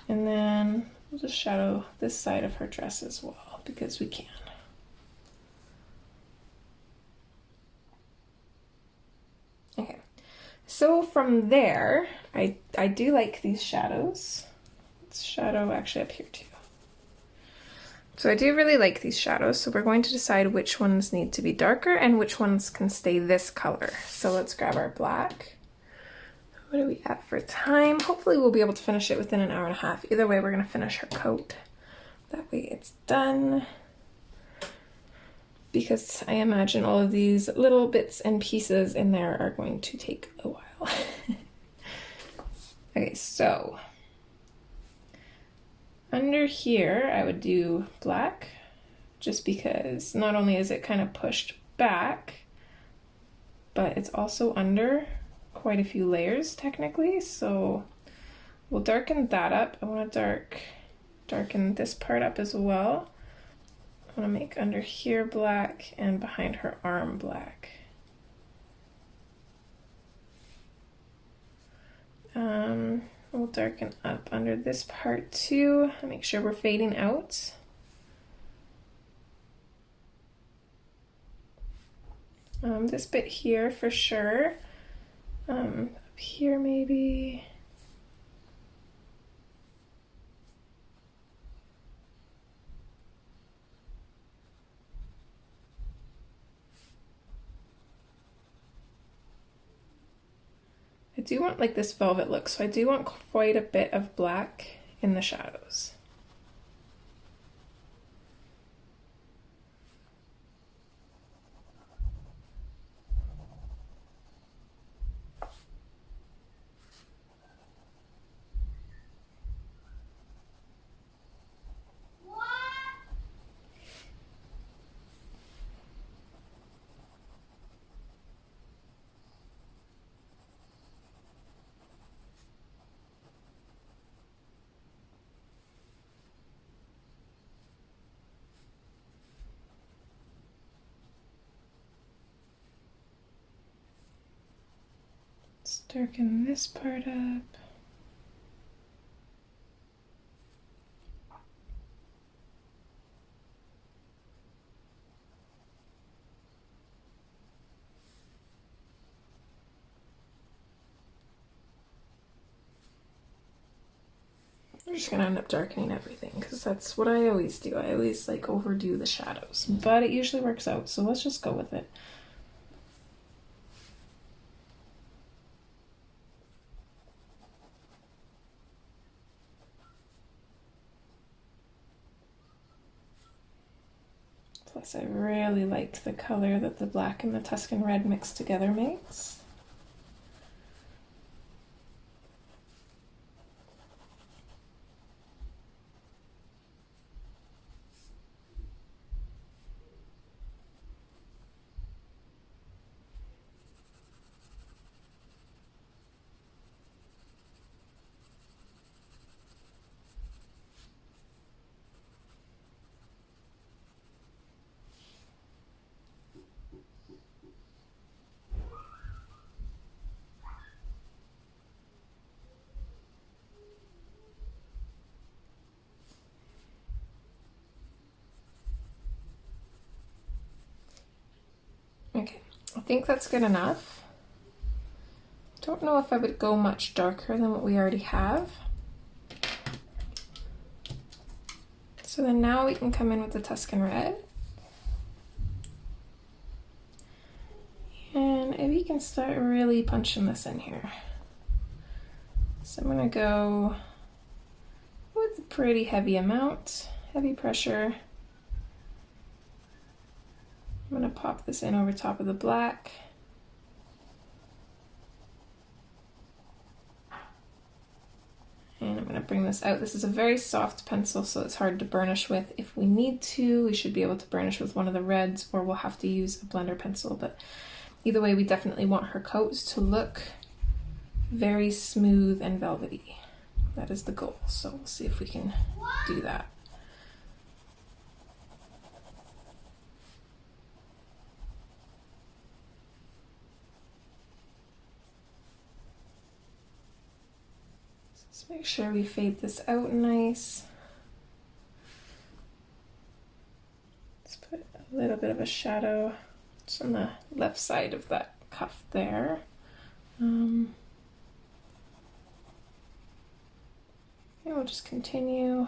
And then we'll just shadow this side of her dress as well, because we can. Okay, so from there, I do like these shadows. Let's shadow actually up here too. So I do really like these shadows, so we're going to decide which ones need to be darker and which ones can stay this color. So let's grab our black. What are we at for time? Hopefully we'll be able to finish it within an hour and a half. Either way, we're gonna finish her coat. That way it's done. Because I imagine all of these little bits and pieces in there are going to take a while. Okay, so under here, I would do black, just because not only is it kind of pushed back, but it's also under quite a few layers technically, so we'll darken that up. I want to darken this part up as well. I want to make under here black and behind her arm black. We'll darken up under this part too, and make sure we're fading out. This bit here for sure. Up here maybe. I do want like this velvet look, so I do want quite a bit of black in the shadows. Let's darken this part up. just gonna end up darkening everything because that's what I always do. I always like overdo the shadows, but it usually works out, so let's just go with it. Plus I really like the color that the black and the Tuscan red mixed together makes. Okay, I think that's good enough. Don't know if I would go much darker than what we already have. So then now we can come in with the Tuscan red. And we can start really punching this in here. So I'm gonna go with a pretty heavy amount, heavy pressure. I'm gonna pop this in over top of the black. And I'm gonna bring this out. This is a very soft pencil, so it's hard to burnish with. If we need to, we should be able to burnish with one of the reds, or we'll have to use a blender pencil. But either way, we definitely want her coats to look very smooth and velvety. That is the goal, so we'll see if we can do that. Let's make sure we fade this out nice. Let's put a little bit of a shadow just on the left side of that cuff there. And we'll just continue.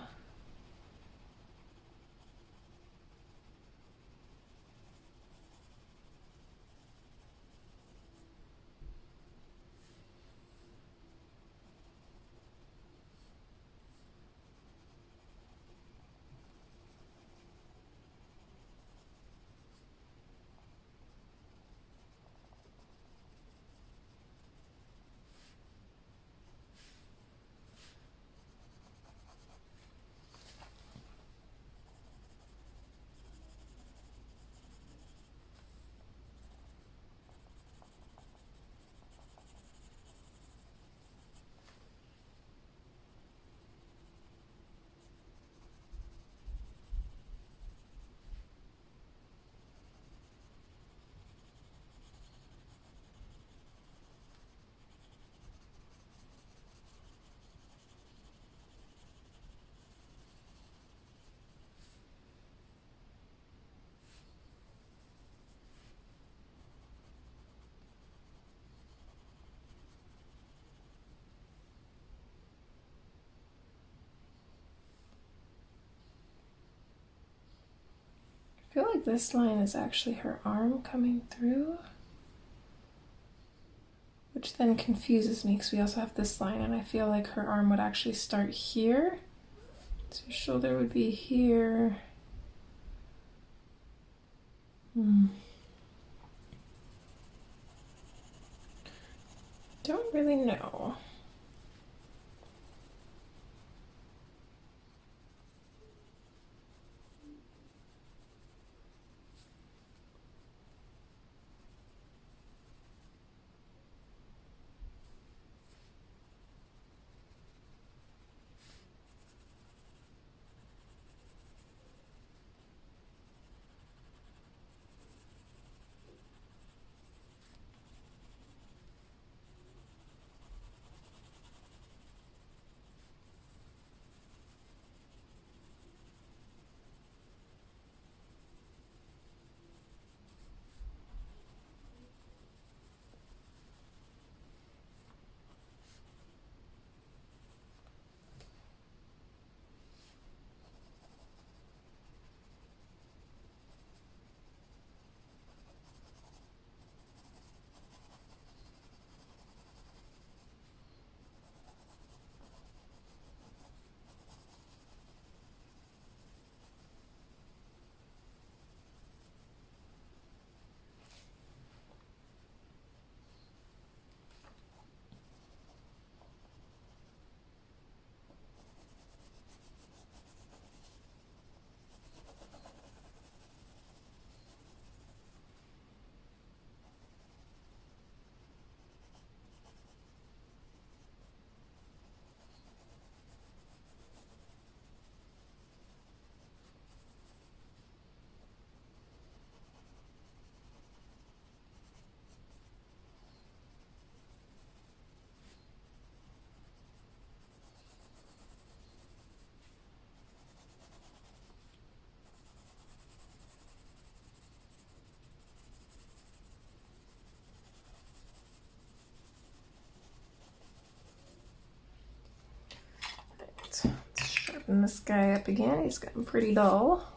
I feel like this line is actually her arm coming through, which then confuses me because we also have this line, and I feel like her arm would actually start here. So her shoulder would be here. Don't really know. brighten this guy up again. He's gotten pretty dull.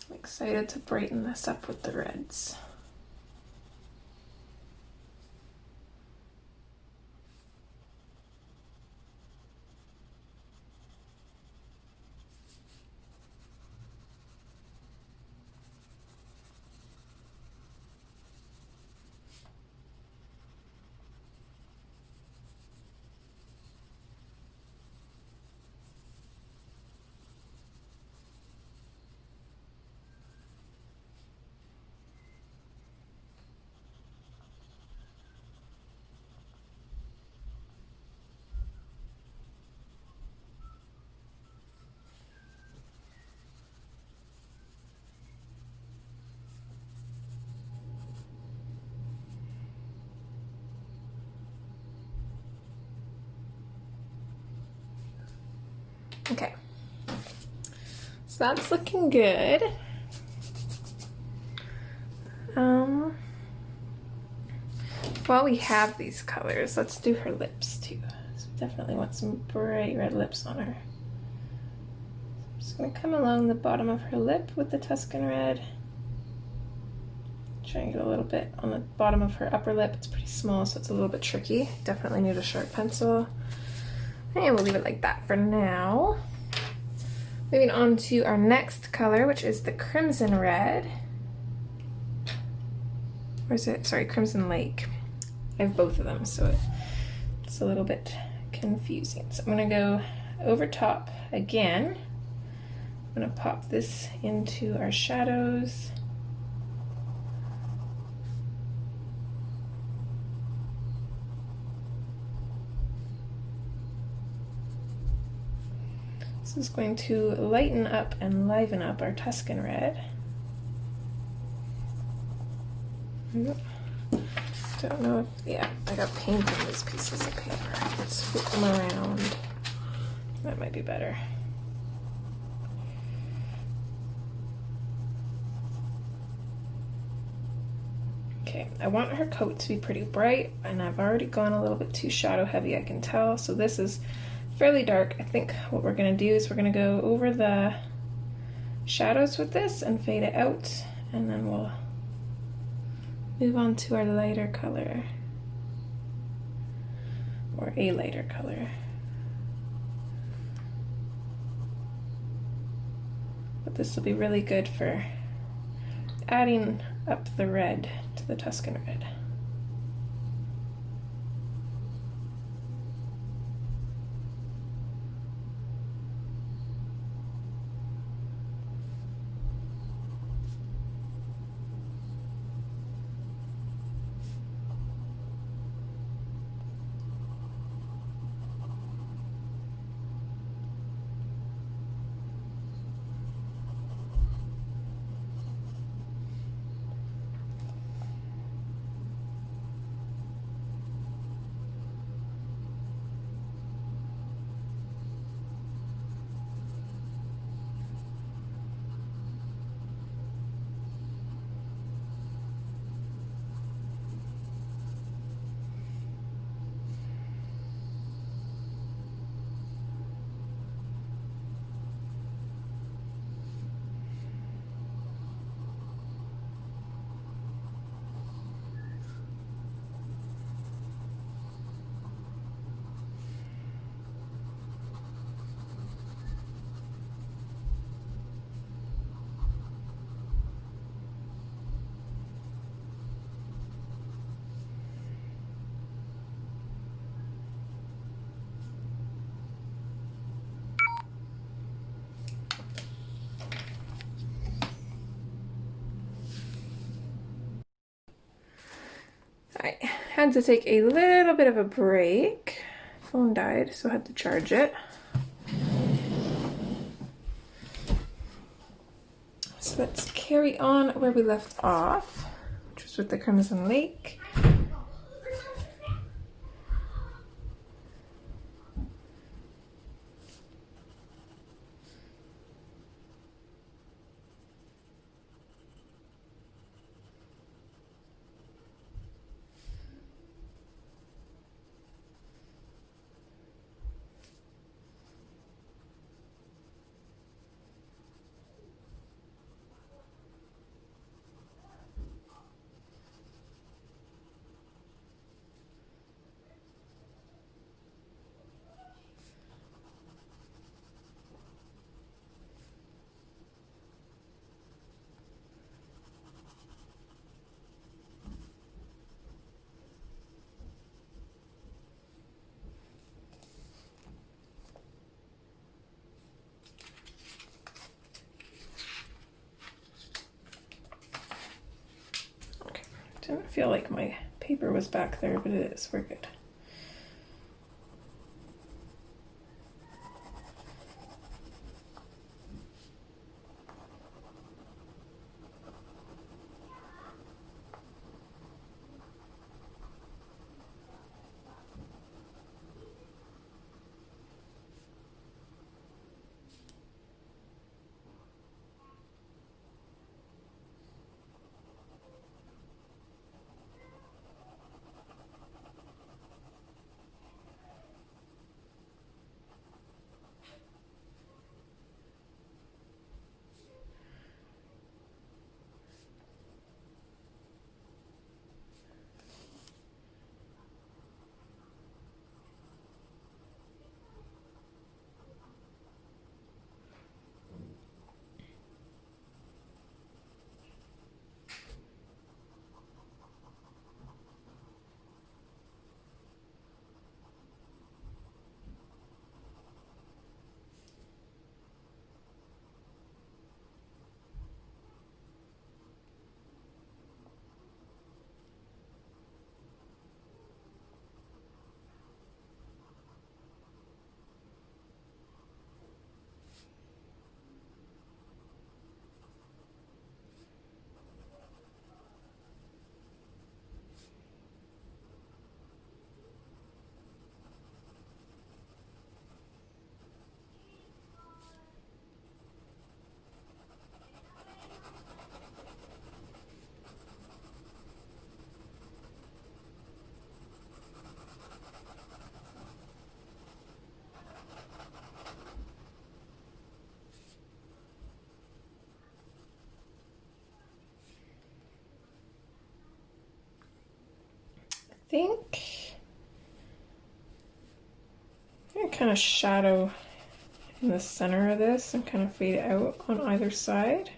I'm excited to brighten this up with the reds. Okay, so that's looking good. While we have these colors, let's do her lips too. So we definitely want some bright red lips on her. I'm just gonna come along the bottom of her lip with the Tuscan red. Try and get a little bit on the bottom of her upper lip. It's pretty small, so it's a little bit tricky. Definitely need a sharp pencil. And we'll leave it like that for now. Moving on to our next color, which is the Crimson Red. Or is it, sorry, Crimson Lake. I have both of them, so it's a little bit confusing. So I'm gonna go over top again. I'm gonna pop this into our shadows. This is going to lighten up and liven up our Tuscan Red. Don't know if, yeah, I got paint on these pieces of paper. Let's flip them around. That might be better. Okay, I want her coat to be pretty bright, and I've already gone a little bit too shadow heavy, I can tell. So this is fairly dark. I think what we're gonna do is we're gonna go over the shadows with this and fade it out, and then we'll move on to our lighter color, or a lighter color. But this will be really good for adding up the red to the Tuscan Red. I had to take a little bit of a break. Phone died, so I had to charge it. So let's carry on where we left off, which was with the Crimson Lake. Didn't feel like my paper was back there, but it is. We're good. Think I'm gonna kind of shadow in the center of this and kind of fade it out on either side.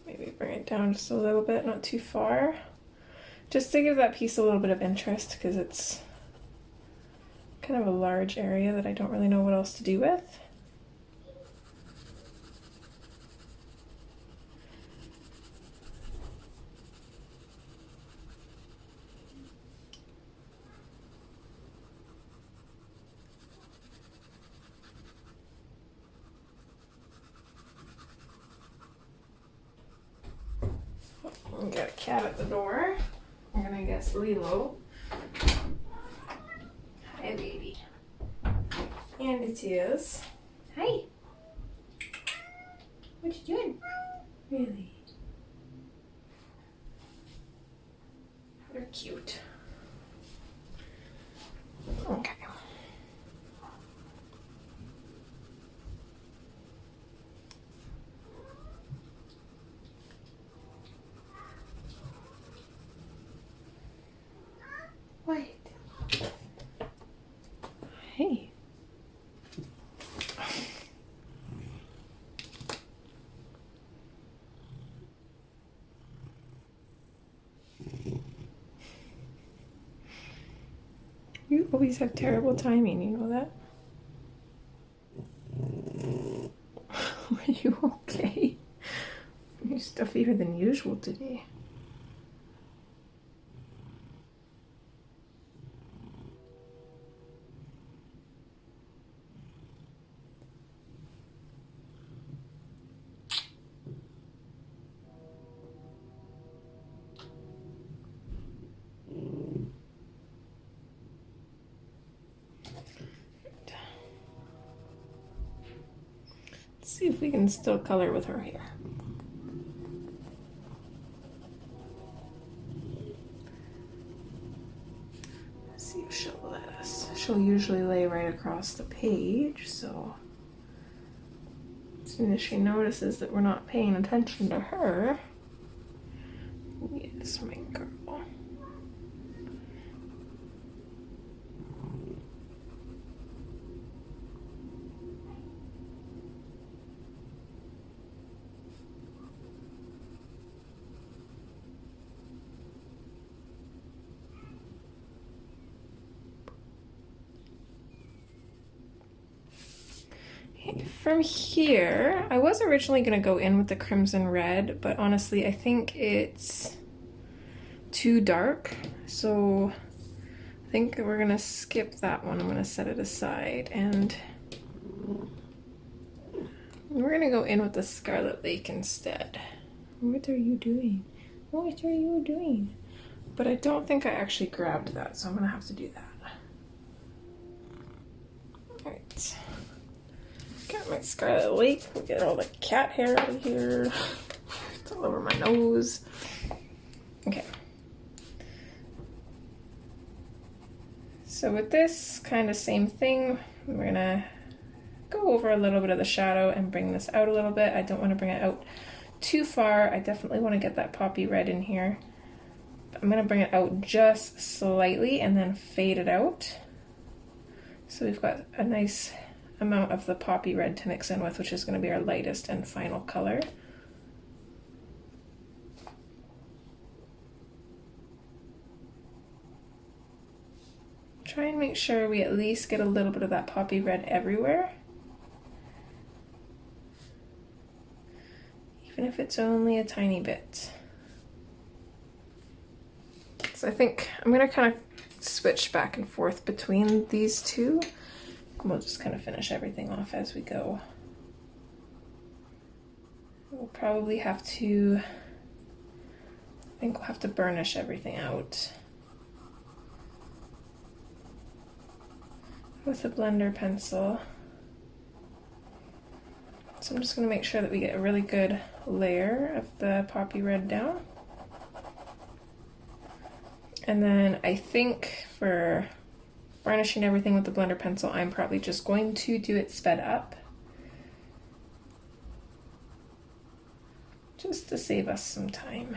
Maybe bring it down just a little bit, not too far, just to give that piece a little bit of interest, because it's kind of a large area that I don't really know what else to do with. We got a cat at the door. I'm gonna guess Lilo. Hi, baby. And it is. Hi. What you doing? Really? They're cute. Okay. What? Hey. You always have terrible timing, you know that? Are you okay? You're stuffier than usual today. Let's see if we can still color with her hair. Let's see if she'll let us. She'll usually lay right across the page, so as soon as she notices that we're not paying attention to her. Yes, my girl. Okay, from here, I was originally going to go in with the crimson red, but honestly, I think it's too dark, so I think we're going to skip that one. I'm going to set it aside, and we're going to go in with the Scarlet Lake instead. What are you doing? What are you doing? But I don't think I actually grabbed that, so I'm going to have to do that. Alright. Got my Scarlet Lake. We'll get all the cat hair out of here. It's all over my nose. Okay. So with this kind of same thing, we're gonna go over a little bit of the shadow and bring this out a little bit. I don't want to bring it out too far. I definitely want to get that poppy red in here. But I'm gonna bring it out just slightly and then fade it out. So we've got a nice amount of the poppy red to mix in with, which is going to be our lightest and final color. Try and make sure we at least get a little bit of that poppy red everywhere. Even if it's only a tiny bit. So I think I'm going to kind of switch back and forth between these two. We'll just kind of finish everything off as we go. We'll probably have to, I think we'll have to burnish everything out with a blender pencil. So I'm just going to make sure that we get a really good layer of the poppy red down. And then I think for varnishing everything with the blender pencil, I'm probably just going to do it sped up, just to save us some time.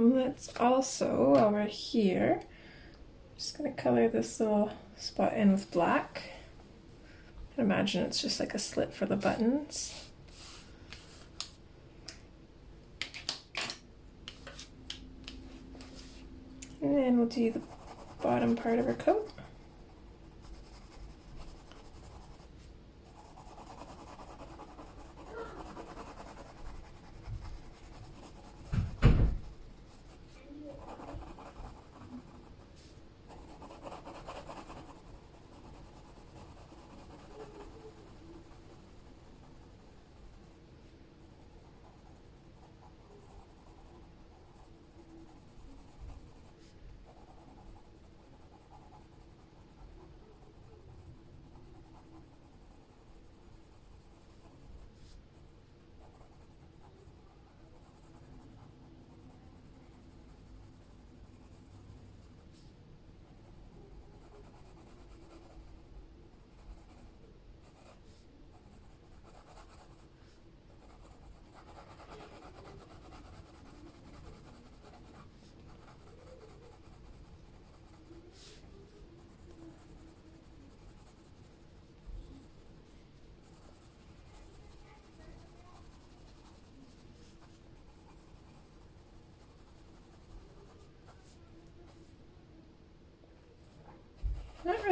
Let's also, while we're here, just gonna color this little spot in with black. I imagine it's just like a slit for the buttons. And then we'll do the bottom part of her coat.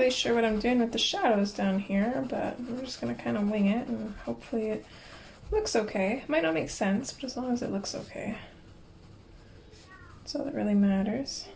really sure what I'm doing with the shadows down here, but I'm just gonna kind of wing it and hopefully it looks okay. It might not make sense, but as long as it looks okay. That's all that really matters.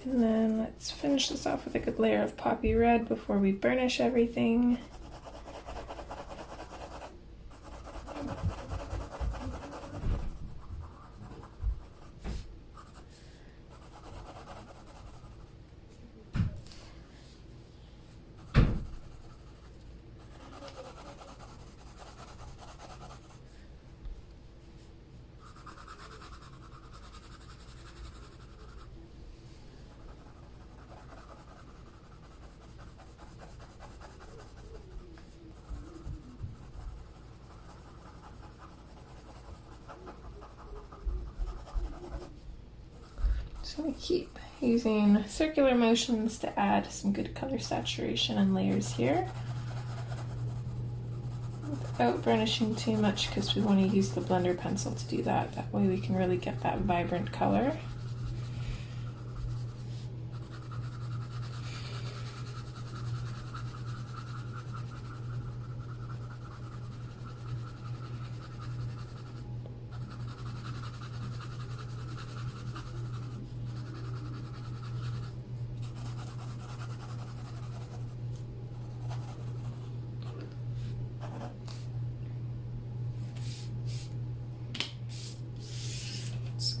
And then let's finish this off with a good layer of poppy red before we burnish everything. Just going to keep using circular motions to add some good color saturation and layers here without burnishing too much, because we want to use the blender pencil to do that. That way we can really get that vibrant color.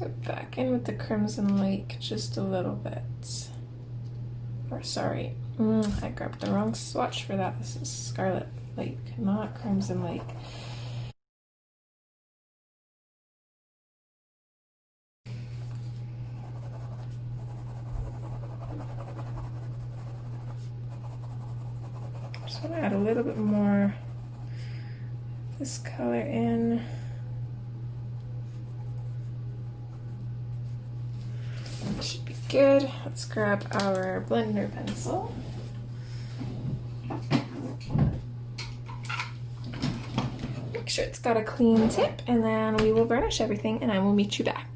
Go back in with the Crimson Lake just a little bit. Or sorry, I grabbed the wrong swatch for that. This is Scarlet Lake, not Crimson Lake. Just want to add a little bit more of this color in. Should be good. Let's grab our blender pencil. Make sure it's got a clean tip, and then we will burnish everything and I will meet you back.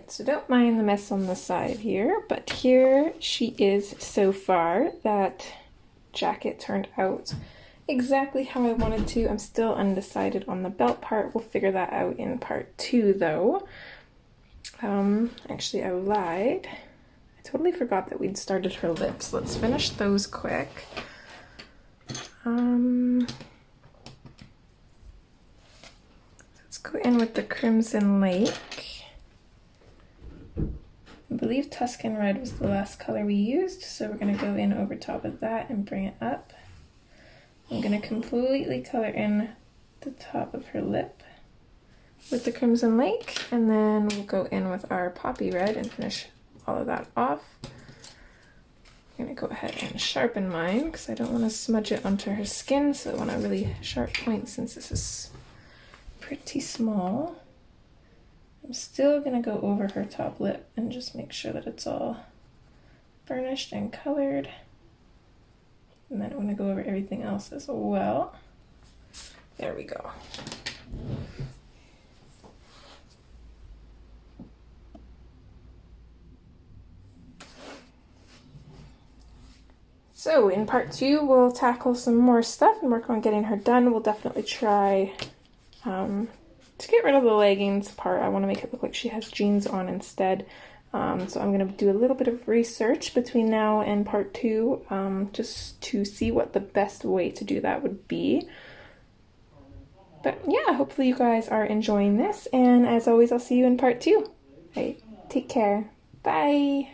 Alright, so don't mind the mess on the side here, but here she is so far. That jacket turned out exactly how I wanted to. I'm still undecided on the belt part. We'll figure that out in part 2 though. Actually I lied. I totally forgot that we'd started her lips. Let's finish those quick. Let's go in with the Crimson Lake. I believe Tuscan Red was the last color we used, so we're going to go in over top of that and bring it up. I'm going to completely color in the top of her lip with the Crimson Lake, and then we'll go in with our Poppy Red and finish all of that off. I'm going to go ahead and sharpen mine because I don't want to smudge it onto her skin, so I want a really sharp point since this is pretty small. I'm still going to go over her top lip and just make sure that it's all burnished and colored. And then I'm going to go over everything else as well. There we go. So in part 2, we'll tackle some more stuff and work on getting her done. We'll definitely try to get rid of the leggings part. I want to make it look like she has jeans on instead. So I'm going to do a little bit of research between now and part 2, just to see what the best way to do that would be. But yeah, hopefully you guys are enjoying this, and as always, I'll see you in part 2. All right, take care. Bye!